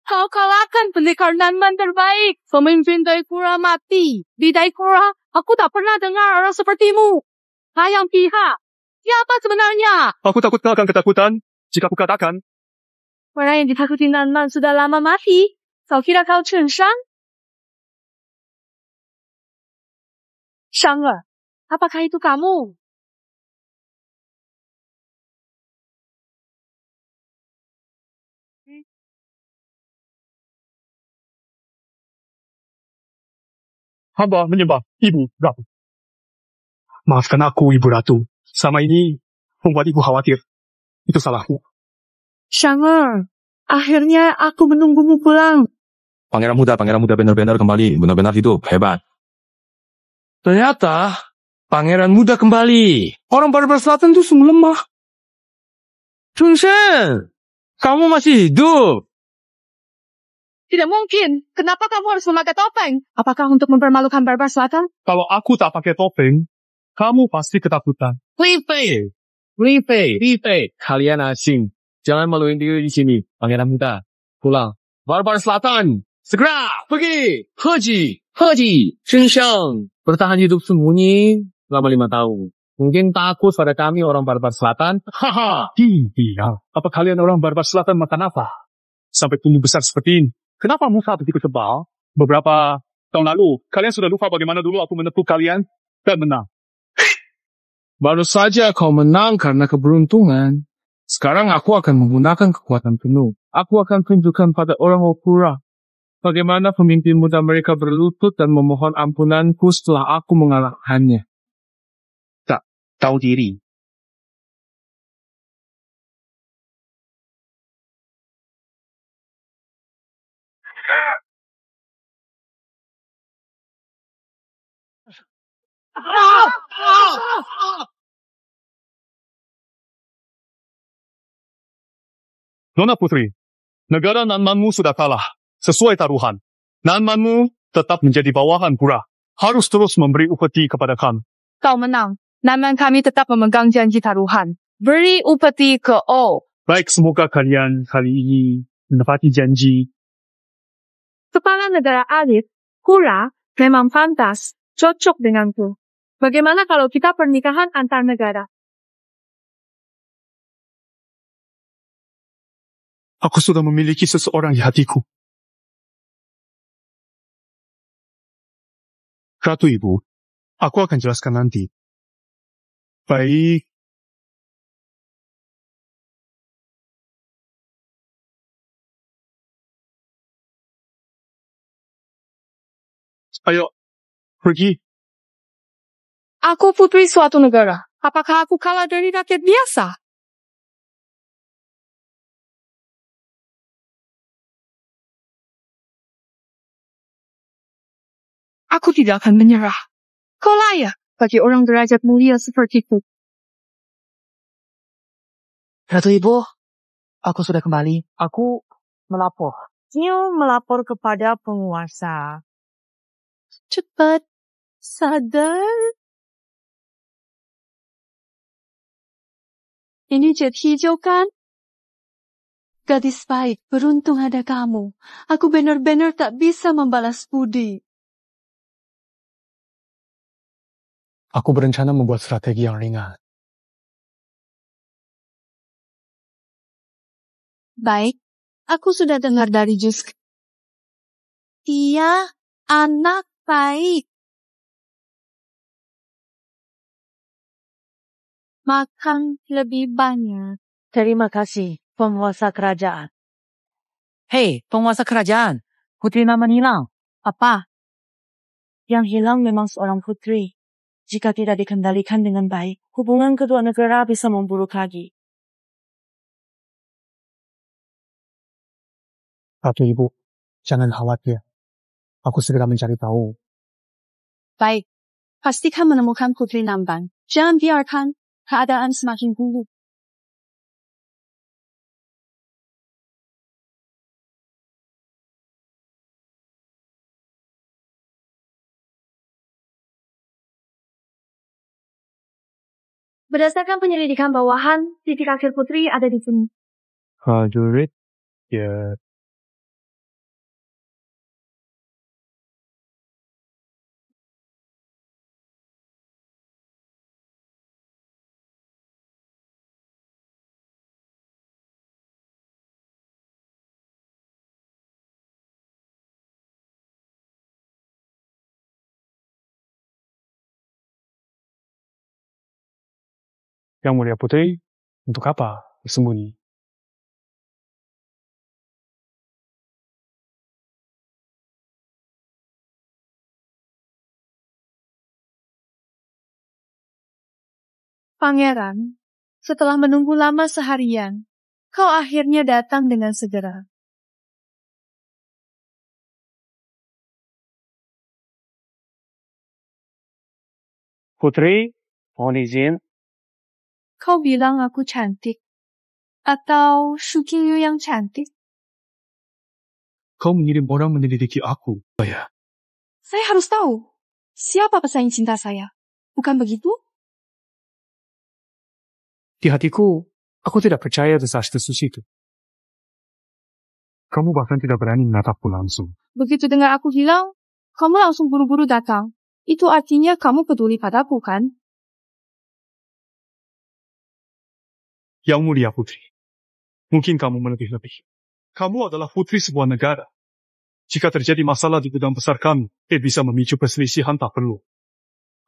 Kau kalahkan pendekar Nanman terbaik. Pemimpin Daikura mati. Di Daikura, aku tak pernah dengar orang sepertimu. Hayang Piha, siapa sebenarnya? Aku takut kau akan ketakutan jika aku katakan. Orang yang ditakuti Nanman sudah lama mati. Kau kira kau Chen Shang? Shang-er, apakah itu kamu? Hamba menyembah Ibu Ratu. Maafkan aku, Ibu Ratu. Selama ini membuat Ibu khawatir. Itu salahku. Shang-er, akhirnya aku menunggumu pulang. Pangeran muda benar-benar kembali. Benar-benar hidup. Hebat. Ternyata pangeran muda kembali. Orang Barbar Selatan itu sungguh lemah. Chun Shen, kamu masih hidup. Tidak mungkin. Kenapa kamu harus memakai topeng? Apakah untuk mempermalukan Barbar Selatan? Kalau aku tak pakai topeng, kamu pasti ketakutan. Li Fei, kalian asing. Jangan maluin diri di sini, pangeran muda. Pulang. Barbar Selatan, segera pergi. Heji, Chun Sheng. Bertahan hidup sembunyi selama 5 tahun. Mungkin takut pada kami orang Barbar Selatan. Tidak. Apa kalian orang Barbar Selatan makan apa? Sampai tumbuh besar seperti ini. Kenapa muka begitu tebal? Beberapa tahun lalu, kalian sudah lupa bagaimana dulu aku menepuk kalian dan menang. Baru saja kau menang karena keberuntungan. Sekarang aku akan menggunakan kekuatan penuh. Aku akan tunjukkan pada orang Okura bagaimana pemimpin muda mereka berlutut dan memohon ampunanku setelah aku mengalahkannya. Tak tahu diri. Nona Putri, negara Nanmanmu sudah kalah. Sesuai taruhan. Nanmanmu tetap menjadi bawahan pura. Harus terus memberi upeti kepada kami. Kau menang. Nanman kami tetap memegang janji taruhan. Beri upeti ke O. Baik, semoga kalian kali ini menepati janji. Kepala negara Alif, Kura, memang pantas, cocok denganku. Bagaimana kalau kita pernikahan antar negara? Aku sudah memiliki seseorang di hatiku. Ratu Ibu, Aku akan jelaskan nanti. Baik. Ayo, pergi. Aku putri suatu negara. Apakah aku kalah dari rakyat biasa? Aku tidak akan menyerah. Kau layak bagi orang derajat mulia sepertiku. Ratu Ibu, aku sudah kembali. Aku melapor. Nyo melapor kepada penguasa. Cepat, sadar. Ini jet hijau kan? Gadis baik, beruntung ada kamu. Aku benar-benar tak bisa membalas budi. Aku berencana membuat strategi yang ringan. Baik, aku sudah dengar dari Jusk. Dia anak baik. Makan lebih banyak. Terima kasih, penguasa kerajaan. Hei, penguasa kerajaan. Putri Naman hilang. Apa? Yang hilang memang seorang putri. Jika tidak dikendalikan dengan baik, hubungan kedua negara bisa memburuk lagi. Ratu Ibu, jangan khawatir. Aku segera mencari tahu. Baik, pastikan menemukan Putri Namban. Jangan biarkan keadaan semakin buruk. Berdasarkan penyelidikan bawahan, titik akhir Putri ada di sini. Prajurit, ya. Yang Mulia Putri, untuk apa bersembunyi? Pangeran, setelah menunggu lama seharian, kau akhirnya datang dengan segera. Putri, mohon izin. Kau bilang aku cantik. Atau Shukingyu yang cantik? Kau mengirim orang menyelidiki aku. Oh ya. Saya harus tahu. Siapa pesaing cinta saya? Bukan begitu? Di hatiku, aku tidak percaya desas-desus itu. Kamu bahkan tidak berani menatapku langsung. Begitu dengar aku hilang, kamu langsung buru-buru datang. Itu artinya kamu peduli padaku, kan? Yang Mulia Putri, mungkin kamu melebih-lebih. Kamu adalah putri sebuah negara. Jika terjadi masalah di gudang besar kami, bisa memicu perselisihan tak perlu.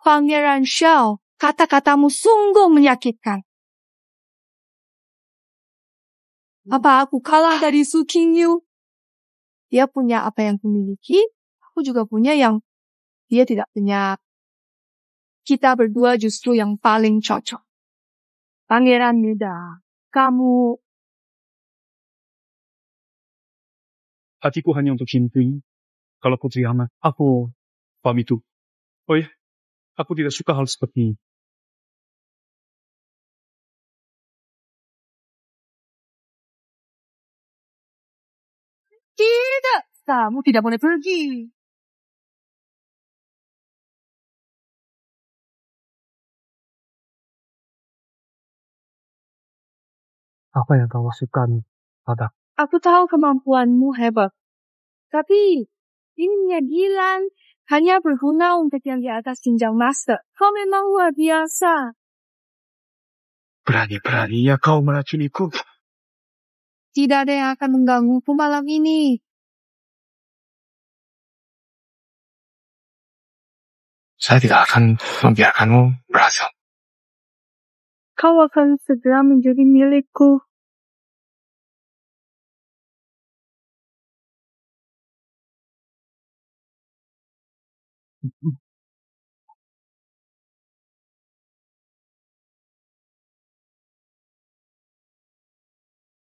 Pangeran Xiao, kata-katamu sungguh menyakitkan. Apa aku kalah dari Su Qingyu? Dia punya apa yang kumiliki, aku juga punya yang dia tidak punya. Kita berdua justru yang paling cocok. Pangeran muda, kamu... Hatiku hanya untuk Qingping. Kalau Putri amat, aku pamit itu. Oh ya, aku tidak suka hal seperti ini. Tidak, kamu tidak boleh pergi. Apa yang kau maksudkan, Pada? Aku tahu kemampuanmu hebat. Tapi, ini pengadilan hanya berguna untuk yang di atas jenjang master. Kau memang luar biasa. Berani-beraninya kau meracuniku. Tidak ada yang akan menggangguku malam ini. Saya tidak akan membiarkanmu berhasil. Kau akan segera menjadi milikku.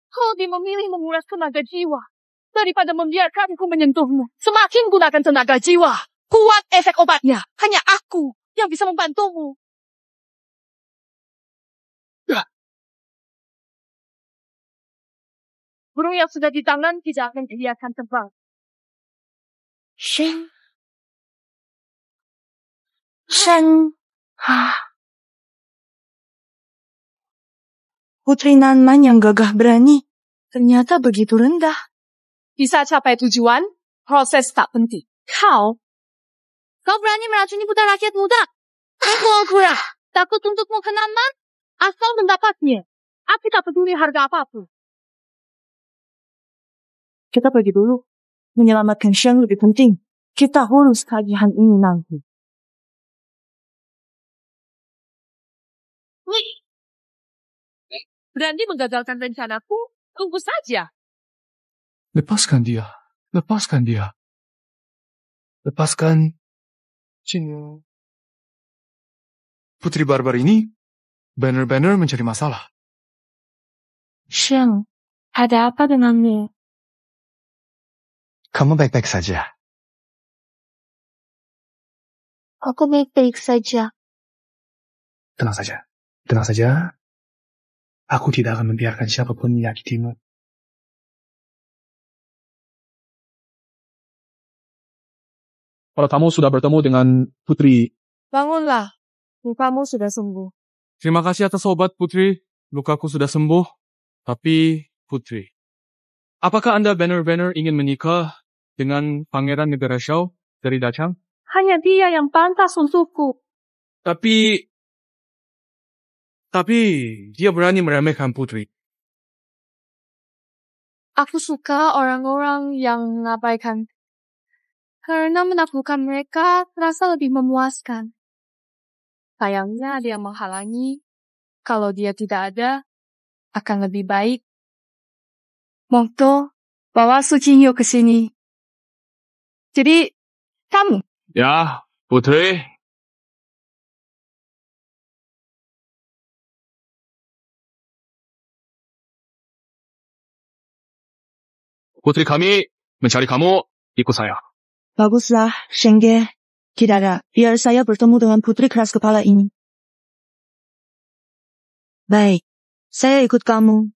Kau lebih memilih menguras tenaga jiwa daripada membiarkanku menyentuhmu. Semakin gunakan tenaga jiwa, kuat efek obatnya. Hanya aku yang bisa membantumu. Burung yang sudah di tangan tidak akan dibiarkan terbang. Sheng. Putri Nanman yang gagah berani ternyata begitu rendah. Bisa capai tujuan, proses tak penting. Kau berani meracuni putra rakyat muda. Aku takut untuk Nanman, asal mendapatnya. Aku tak peduli harga apapun. Kita pergi dulu. Menyelamatkan Sheng lebih penting. Kita urus tagihan ini nanti. Berani menggagalkan rencanaku? Tunggu saja. Lepaskan dia. Lepaskan dia. Lepaskan Qingyu. Putri barbar ini benar-benar mencari masalah. Sheng, ada apa denganmu? Kamu baik-baik saja. Aku baik-baik saja. Tenang saja. Tenang saja. Aku tidak akan membiarkan siapapun menyakitimu. Kalau kamu sudah bertemu dengan Putri. Bangunlah. Lukamu sudah sembuh. Terima kasih atas obat, Putri. Lukaku sudah sembuh. Tapi, Putri, apakah Anda benar-benar ingin menikah dengan Pangeran Negara Shao dari Dachang? Hanya dia yang pantas untukku. Tapi dia berani meremehkan Putri. Aku suka orang-orang yang mengabaikan. Karena menaklukkan mereka terasa lebih memuaskan. Sayangnya ada yang menghalangi. Kalau dia tidak ada, akan lebih baik. Mokto, bawa Su Qingyu ke sini. Jadi, kamu. Ya, Putri. Putri kami mencari kamu, ikut saya. Baguslah, Shengge. Kidara, biar saya bertemu dengan putri keras kepala ini. Baik, saya ikut kamu.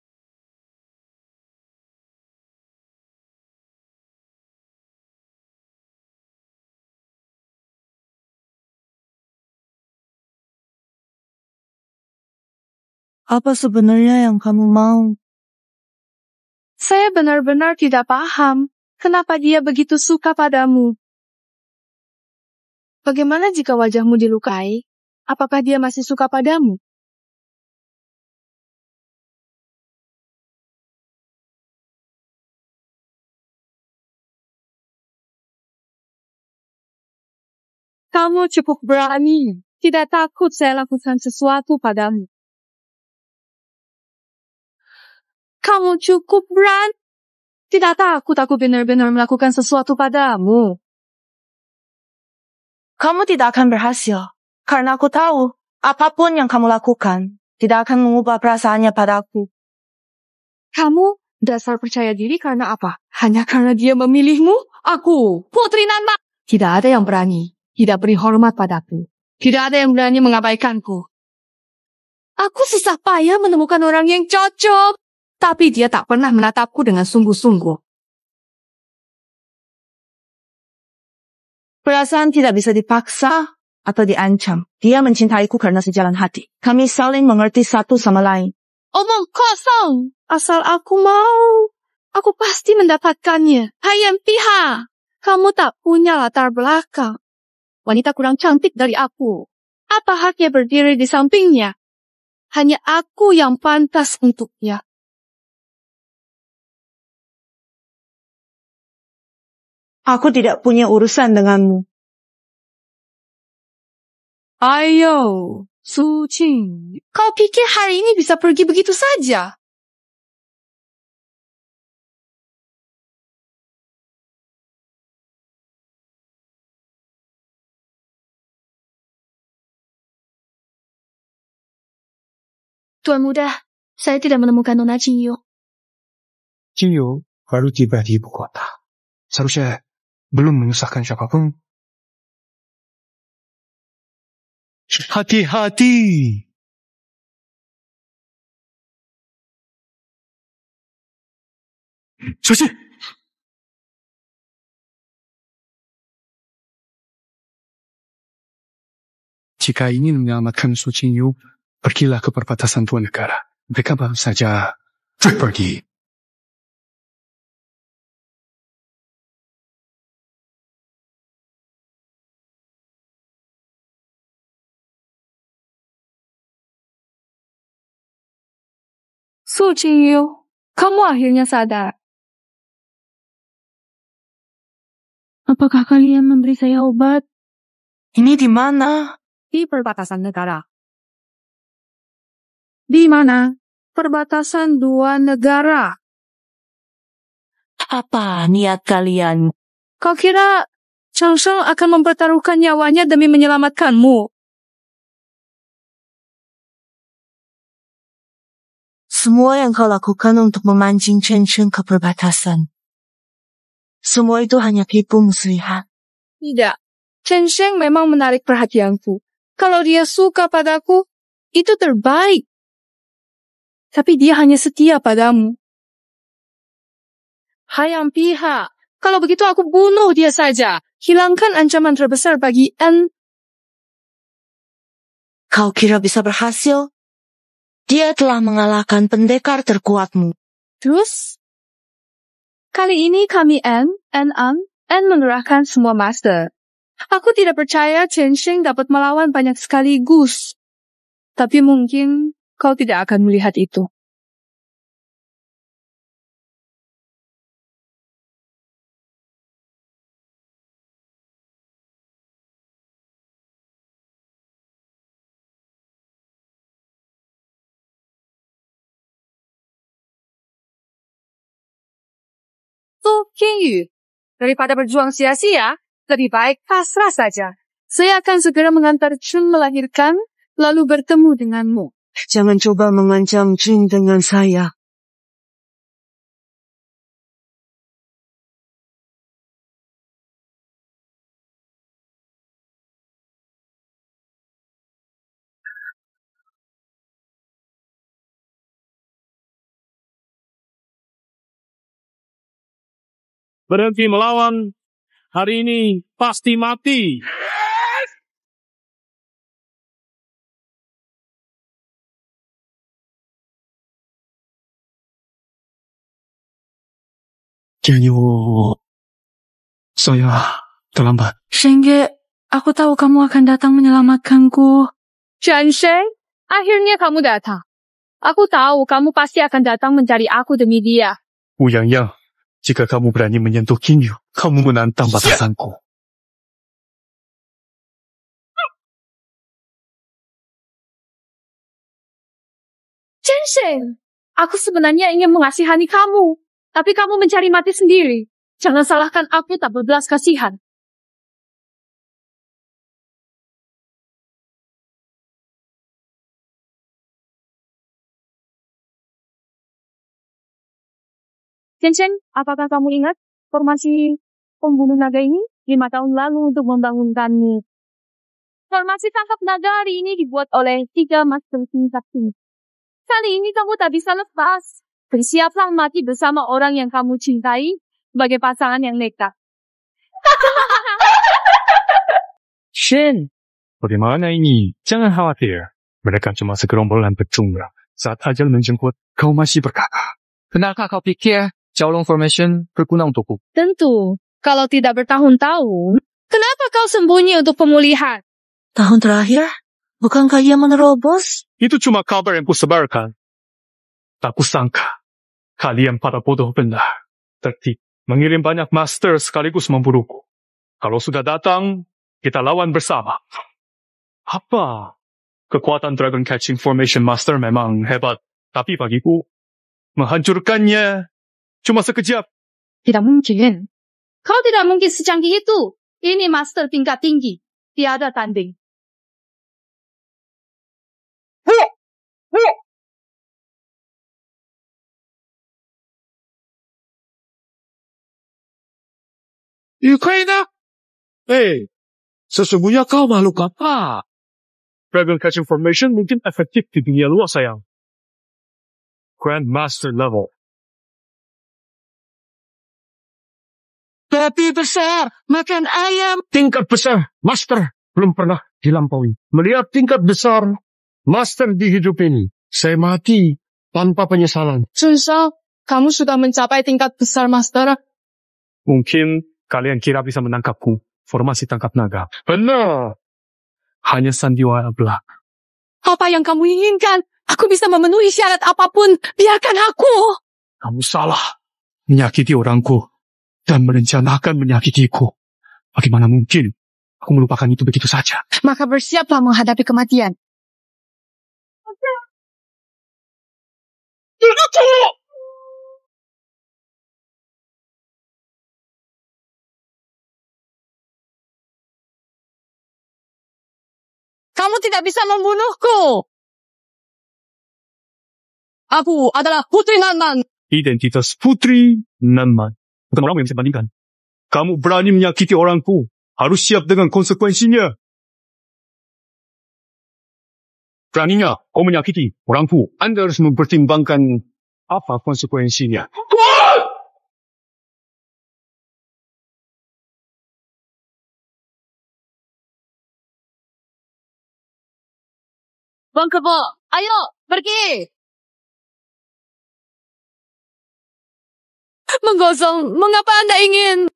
Apa sebenarnya yang kamu mau? Saya benar-benar tidak paham kenapa dia begitu suka padamu. Bagaimana jika wajahmu dilukai? Apakah dia masih suka padamu? Kamu cukup berani. Tidak takut saya lakukan sesuatu padamu. Kamu cukup berani. Tidak takut aku benar-benar melakukan sesuatu padamu. Kamu tidak akan berhasil. Karena aku tahu, apapun yang kamu lakukan, tidak akan mengubah perasaannya padaku. Kamu dasar percaya diri karena apa? Hanya karena dia memilihmu? Aku, Putri Nanman. Tidak ada yang berani. Tidak beri hormat padaku. Tidak ada yang berani mengabaikanku. Aku susah payah menemukan orang yang cocok. Tapi dia tak pernah menatapku dengan sungguh-sungguh. Perasaan tidak bisa dipaksa atau diancam. Dia mencintaiku karena sejalan hati. Kami saling mengerti satu sama lain. Omong kosong. Asal aku mau, aku pasti mendapatkannya. Hai Empiha, kamu tak punya latar belakang. Wanita kurang cantik dari aku. Apa haknya berdiri di sampingnya? Hanya aku yang pantas untuknya. Aku tidak punya urusan denganmu. Ayo, Su Qingyu. Kau pikir hari ini bisa pergi begitu saja? Tuan muda, saya tidak menemukan Nona Qingyu. Qingyu baru tiba di ibu kota. Seharusnya belum menyusahkan siapapun. Hati-hati. Suci! Jika ingin menyelamatkan Su Qingyu, pergilah ke perbatasan dua negara. Mereka baru saja pergi. Su Qingyu, kamu akhirnya sadar. Apakah kalian memberi saya obat? Ini di mana? Di perbatasan negara. Di mana? Perbatasan dua negara. Apa niat kalian? Kau kira Cheng Sheng akan mempertaruhkan nyawanya demi menyelamatkanmu? Semua yang kau lakukan untuk memancing Chen Sheng ke perbatasan. Semua itu hanya tipu muslihat. Tidak. Chen Sheng memang menarik perhatianku. Kalau dia suka padaku, itu terbaik. Tapi dia hanya setia padamu. Hayang pihak. Kalau begitu aku bunuh dia saja. Hilangkan ancaman terbesar bagi N. Kau kira bisa berhasil? Dia telah mengalahkan pendekar terkuatmu. Terus? Kali ini kami N mengerahkan semua master. Aku tidak percaya Chen Sheng dapat melawan banyak sekaligus. Tapi mungkin kau tidak akan melihat itu. Su Qingyu, daripada berjuang sia-sia, lebih baik pasrah saja. Saya akan segera mengantar Chun melahirkan, lalu bertemu denganmu. Jangan coba mengancam Jun dengan saya. Berhenti melawan. Hari ini pasti mati. Qingyu, saya terlambat. Shengge, aku tahu kamu akan datang menyelamatkanku. Chen Sheng, akhirnya kamu datang. Aku tahu kamu pasti akan datang mencari aku demi dia. Wu Yangyang, jika kamu berani menyentuh Qingyu, kamu menantang batasanku. Chen Sheng, aku sebenarnya ingin mengasihani kamu. Tapi kamu mencari mati sendiri. Jangan salahkan aku tak berbelas kasihan. Chen Sheng, apakah kamu ingat formasi pembunuh naga ini 5 tahun lalu untuk membangunkanmu? Formasi tangkap naga hari ini dibuat oleh 3 master tingkat tinggi. Kali ini kamu tak bisa lepas. Bersiaplah mati bersama orang yang kamu cintai sebagai pasangan yang nekat. Shen, bagaimana ini? Jangan khawatir. Mereka cuma segerombolan pecundang. Saat ajal menjemput, kau masih berkata. Benarkah kau pikir Jiaolong Formation berguna untukku? Tentu. Kalau tidak bertahun-tahun, kenapa kau sembunyi untuk pemulihan? Tahun terakhir, bukankah ia menerobos? Itu cuma kabar yang kusebarkan. Tak kusangka, kalian para bodoh benar. Tertib, mengirim banyak master sekaligus memburuku. Kalau sudah datang, kita lawan bersama. Apa? Kekuatan Dragon Catching Formation Master memang hebat. Tapi bagiku, menghancurkannya cuma sekejap. Tidak mungkin. Kau tidak mungkin secanggih itu. Ini master tingkat tinggi. Tiada tanding. Ukraina? Sesungguhnya kau makhluk apa? Dragon Catching Formation mungkin efektif di dunia luar, sayang. Grandmaster level. Babi besar, makan ayam. Tingkat besar, Master, belum pernah dilampaui. Melihat tingkat besar, Master di hidup ini, saya mati tanpa penyesalan. Susah, kamu sudah mencapai tingkat besar, Master. Mungkin kalian kira bisa menangkapku. Formasi tangkap naga. Benar. Hanya sandiwara belaka. Apa yang kamu inginkan? Aku bisa memenuhi syarat apapun. Biarkan aku. Kamu salah. Menyakiti orangku. Dan merencanakan menyakitiku. Bagaimana mungkin aku melupakan itu begitu saja? Maka bersiaplah menghadapi kematian. Kamu tidak bisa membunuhku. Aku adalah Putri Nanman. Identitas Putri Nanman. Bukan orang yang bisa bandingkan. Kamu berani menyakiti orangku. Harus siap dengan konsekuensinya. Beraninya kau menyakiti orangku. Anda harus mempertimbangkan apa konsekuensinya. Bang Kebo, ayo, pergi. Menggosong, mengapa Anda ingin?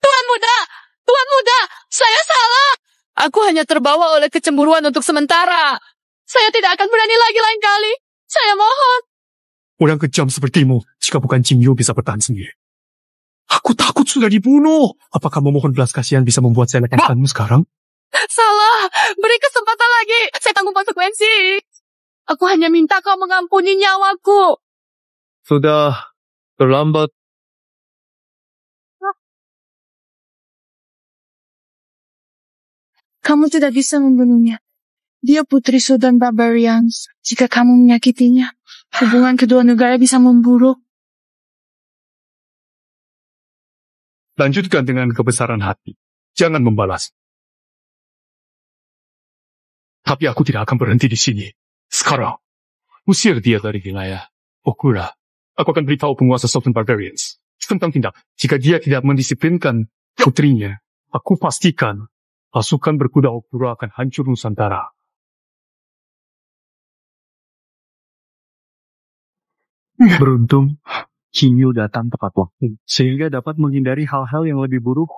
Tuan muda, saya salah. Aku hanya terbawa oleh kecemburuan untuk sementara. Saya tidak akan berani lagi lain kali. Saya mohon. Orang kejam sepertimu, jika bukan Jin Yu bisa bertahan sendiri. Aku takut sudah dibunuh. Apakah memohon belas kasihan bisa membuat saya lepaskanmu sekarang? Salah, beri kesempatan lagi. Saya tanggung konsekuensi. Aku hanya minta kau mengampuni nyawaku. Sudah terlambat. Kamu tidak bisa membunuhnya. Dia putri Sultan Barbarians. Jika kamu menyakitinya, hubungan kedua negara bisa memburuk. Lanjutkan dengan kebesaran hati. Jangan membalas. Tapi aku tidak akan berhenti di sini. Sekarang, usir dia dari wilayah Okura. Aku akan beritahu penguasa Sultan Barbarians tentang tindak. Jika dia tidak mendisiplinkan putrinya, aku pastikan pasukan berkuda Okura akan hancur Nusantara. Beruntung, Jin Yu datang tepat waktu, sehingga dapat menghindari hal-hal yang lebih buruk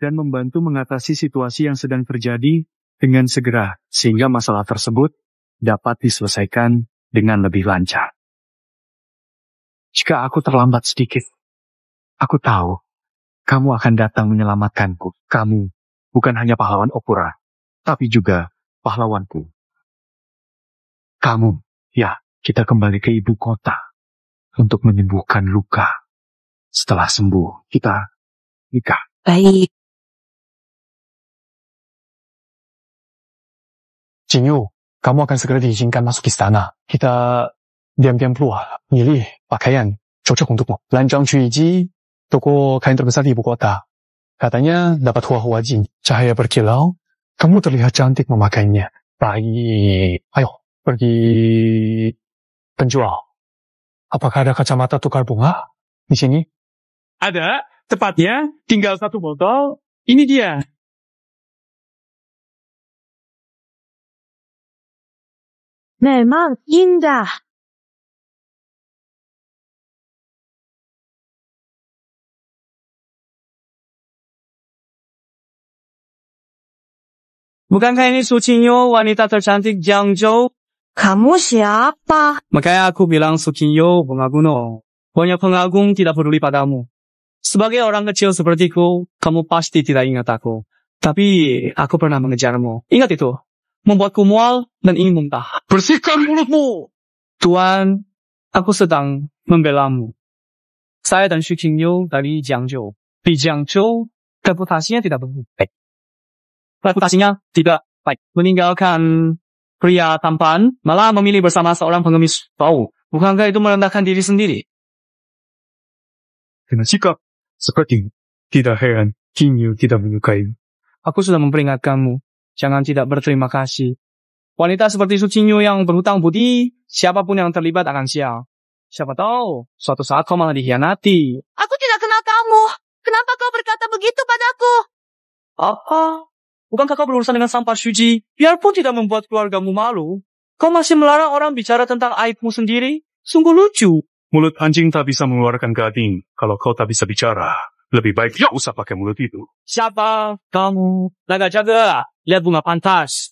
dan membantu mengatasi situasi yang sedang terjadi dengan segera, sehingga masalah tersebut dapat diselesaikan dengan lebih lancar. Jika aku terlambat sedikit, aku tahu kamu akan datang menyelamatkanku. Kamu bukan hanya pahlawan Okura, tapi juga pahlawanku. Kamu, ya, kita kembali ke ibu kota untuk menyembuhkan luka. Setelah sembuh, kita nikah. Baik. Jin Yu, kamu akan segera diizinkan masuk istana. Kita diam-diam keluar, milih pakaian cocok untukmu. Lanjang Cuiji, toko kain terbesar di ibu kota. Katanya dapat hua-hua jin, cahaya berkilau. Kamu terlihat cantik memakainya. Baik, ayo pergi penjual. Apakah ada kacamata tukar bunga di sini? Ada, tepatnya tinggal 1 botol. Ini dia. Memang indah. Bukankah ini Su Qingyu, wanita tercantik Jiangzhou? Kamu siapa? Makanya aku bilang Su Qingyu, pengagum. Banyak pengagum tidak peduli padamu. Sebagai orang kecil sepertiku, kamu pasti tidak ingat aku. Tapi aku pernah mengejarmu. Ingat itu? Membuatku mual dan ingin muntah. Bersihkan mulutmu! Tuan, aku sedang membelamu. Saya dan Xu Qingyu dari Jiangzhou. Di Jiangzhou, reputasinya tidak begitu baik. Reputasinya tidak baik. Meninggalkan pria tampan, malah memilih bersama seorang pengemis bau. Bukankah itu merendahkan diri sendiri? Dengan sikap seperti tidak heran Qingyu tidak menyukai. Aku sudah memperingatkanmu. Jangan tidak berterima kasih. Wanita seperti Xu Qingyu yang berhutang budi, siapapun yang terlibat akan sial. Siapa tahu, suatu saat kau malah dikhianati. Aku tidak kenal kamu. Kenapa kau berkata begitu padaku? Apa? Bukankah kau berurusan dengan sampah Shuji? Biarpun tidak membuat keluargamu malu, kau masih melarang orang bicara tentang aibmu sendiri? Sungguh lucu. Mulut anjing tak bisa mengeluarkan gading kalau kau tak bisa bicara. Lebih baik tak usah pakai mulut itu. Siapa kamu? Naga jaga, lihat bunga pantas.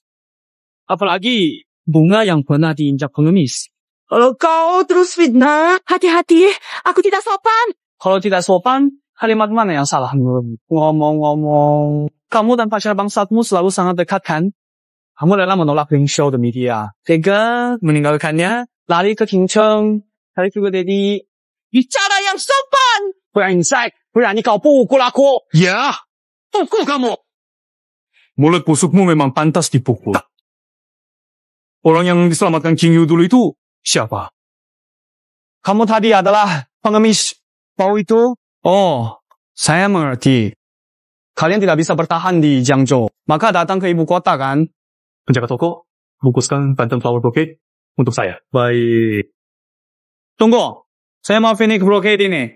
Apalagi bunga yang pernah diinjak pengemis. Kalau kau terus fitnah, hati-hati, aku tidak sopan. Kalau tidak sopan, kalimat mana yang salah menurutmu? Ngomong-ngomong, kamu dan pacar bangsatmu selalu sangat dekat kan? Kamu rela menolak Ling Xiao demi dia. Tega meninggalkannya, lari ke Qingcheng, lari ke Dedi. Bicara yang sopan! Brengsek, berani kau pukul aku? Ya, pukul kamu! Mulut busukmu memang pantas dipukul. Orang yang diselamatkan Qingyu dulu itu siapa? Kamu tadi adalah pengemis bau itu? Oh, saya mengerti. Kalian tidak bisa bertahan di Jiangzhou, maka datang ke ibu kota kan? Penjaga toko, bungkuskan banten flower bouquet untuk saya. Baik. Tunggu, saya mau finish bouquet ini.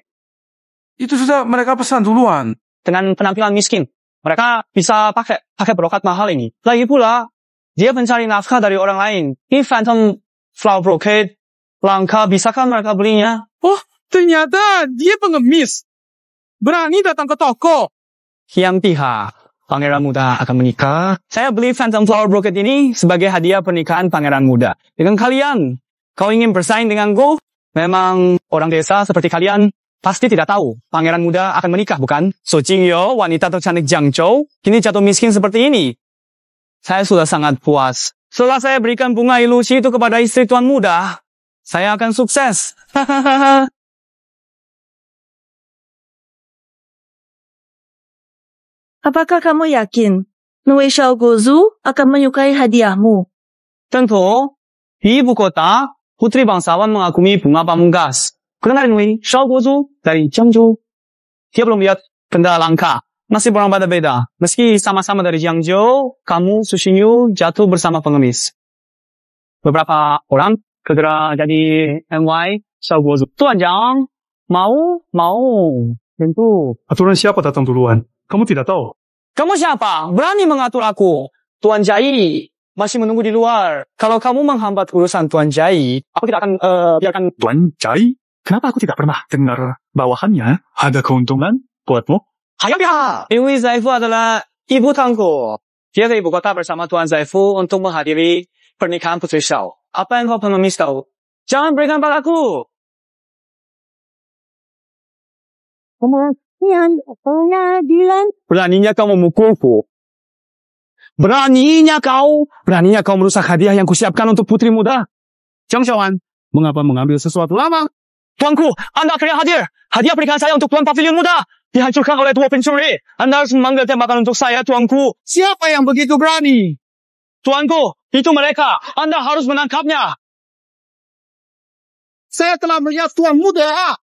Itu sudah mereka pesan duluan. Dengan penampilan miskin, mereka bisa pakai brokat mahal ini. Lagi pula, dia mencari nafkah dari orang lain. Ini phantom flower bouquet langka, bisakah mereka belinya? Oh, ternyata dia pengemis. Berani datang ke toko. Yang pihak, pangeran muda akan menikah. Saya beli phantom flower bouquet ini sebagai hadiah pernikahan pangeran muda. Dengan kalian, kau ingin bersaing denganku? Memang orang desa seperti kalian pasti tidak tahu pangeran muda akan menikah, bukan? So Qingyu, wanita tercantik Jiangzhou, kini jatuh miskin seperti ini. Saya sudah sangat puas. Setelah saya berikan bunga ilusi itu kepada istri tuan muda, saya akan sukses. Apakah kamu yakin Nui Xiaoguozu akan menyukai hadiahmu? Tentu, di ibu kota, putri bangsawan mengagumi bunga pamungkas. Kenal Nui Xiaoguozu dari Jiangzhou. Dia belum lihat benda langka. Masih orang beda-beda. Meski sama-sama dari Jiangzhou, kamu, Xu Qingyu, jatuh bersama pengemis. Beberapa orang segera jadi NY Xiaoguozu. Tuan Jiang, mau? Tentu. Aturan siapa datang duluan? Kamu tidak tahu. Kamu siapa? Berani mengatur aku. Tuan Jai masih menunggu di luar. Kalau kamu menghambat urusan Tuan Jai, aku tidak akan biarkan. Tuan Jai? Kenapa aku tidak pernah dengar bawahannya? Ada keuntungan buatmu? Hayo biar! Dewi Zaifu adalah ibu tangku. Dia ke ibu kota bersama Tuan Zaifu untuk menghadiri pernikahan Putri Xiao. Apa yang kau pengemis tahu? Jangan berikan padaku. Pengadilan. Beraninya kau memukulku. Beraninya kau merusak hadiah yang kusiapkan untuk putri muda. Zhang Xiaoan, mengapa mengambil sesuatu lama? Tuanku, Anda akhirnya hadir. Hadiah pernikahan saya untuk Tuan Pavilion Muda dihancurkan oleh dua pencuri. Anda harus memanggil tembakan untuk saya, Tuanku. Siapa yang begitu berani? Tuanku, itu mereka. Anda harus menangkapnya. Saya telah melihat Tuan Muda.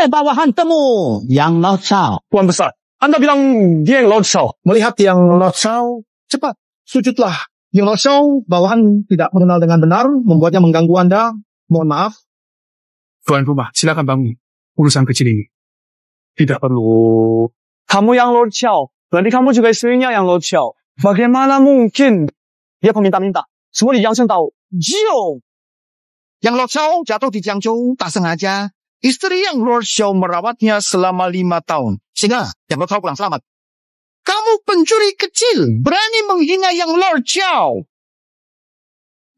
Bawahan temu Yang Lao Chao. Tuan Besar, Anda bilang dia yang Lao Chao. Melihat yang Lao Chao, cepat, sujudlah. Yang Lao Chao, bawahan tidak mengenal dengan benar, membuatnya mengganggu Anda. Mohon maaf. Tuan rumah, silakan bangun. Urusan kecil ini. Tidak perlu. Kamu yang Lord Xiao. Berarti kamu juga istrinya yang Lord Xiao. Bagaimana mungkin? Dia peminta-minta. Semua di Jiangzhou tahu. Jio! Yang Lord Xiao jatuh di Jiangzhou tak sengaja. Istri yang Lord Xiao merawatnya selama 5 tahun. Sehingga yang Lord Xiao pulang selamat. Kamu pencuri kecil. Berani menghina yang Lord Xiao.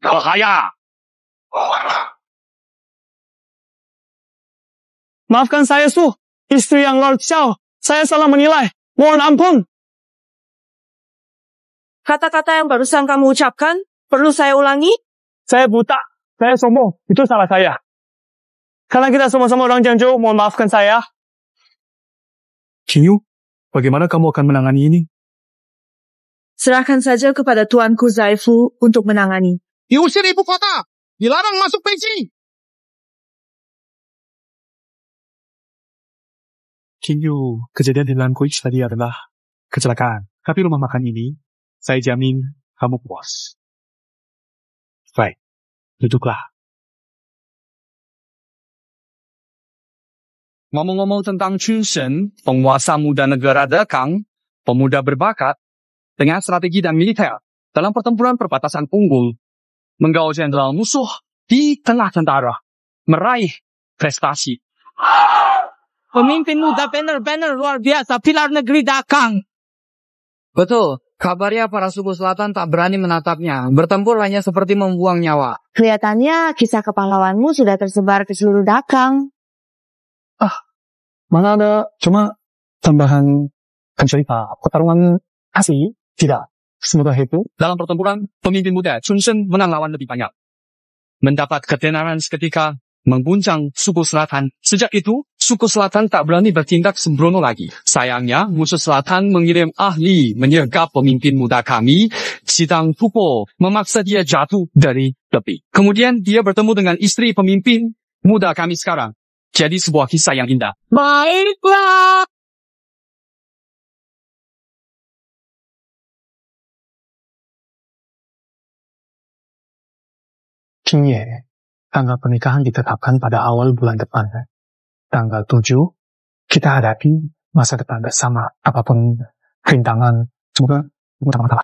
Bahaya! Maafkan saya, Su. istri yang Lord Xiao. Saya salah menilai. Mohon ampun. Kata-kata yang barusan kamu ucapkan, perlu saya ulangi? Saya buta. Saya sombong. Itu salah saya. Karena kita sama-sama orang Jiangzhou, mohon maafkan saya. Qing Yu, bagaimana kamu akan menangani ini? Serahkan saja kepada Tuanku Zaifu untuk menangani. Diusir ibu kota. Dilarang masuk Beijing. Qing Yu, kejadian di Language tadi adalah kecelakaan. Tapi rumah makan ini, saya jamin kamu puas. Baik, duduklah. Ngomong-ngomong tentang Chun Shen, penguasa muda negara Dekang, pemuda berbakat, dengan strategi dan militer, dalam pertempuran perbatasan unggul, menggaul jenderal musuh di tengah tentara, meraih prestasi. Pemimpin muda benar-benar luar biasa, pilar negeri Dakang. Betul, kabarnya para suku selatan tak berani menatapnya. Bertempur hanya seperti membuang nyawa. Kelihatannya kisah kepahlawanmu sudah tersebar ke seluruh Dakang. Mana ada cuma tambahan cerita pertarungan asli? Tidak semudah itu. Dalam pertempuran, pemimpin muda Chun Shen menang lawan lebih banyak. Mendapat ketenaran seketika, mengguncang suku selatan. Sejak itu, suku selatan tak berani bertindak sembrono lagi. Sayangnya, musuh selatan mengirim ahli menyergap pemimpin muda kami, Sidang Tupo, memaksa dia jatuh dari tepi. Kemudian dia bertemu dengan istri pemimpin muda kami sekarang. Jadi sebuah kisah yang indah. Baiklah. Qing Ye, tanggal pernikahan ditetapkan pada awal bulan depan. Tanggal 7, kita hadapi masa depan bersama. Apapun rintangan, semoga tanggal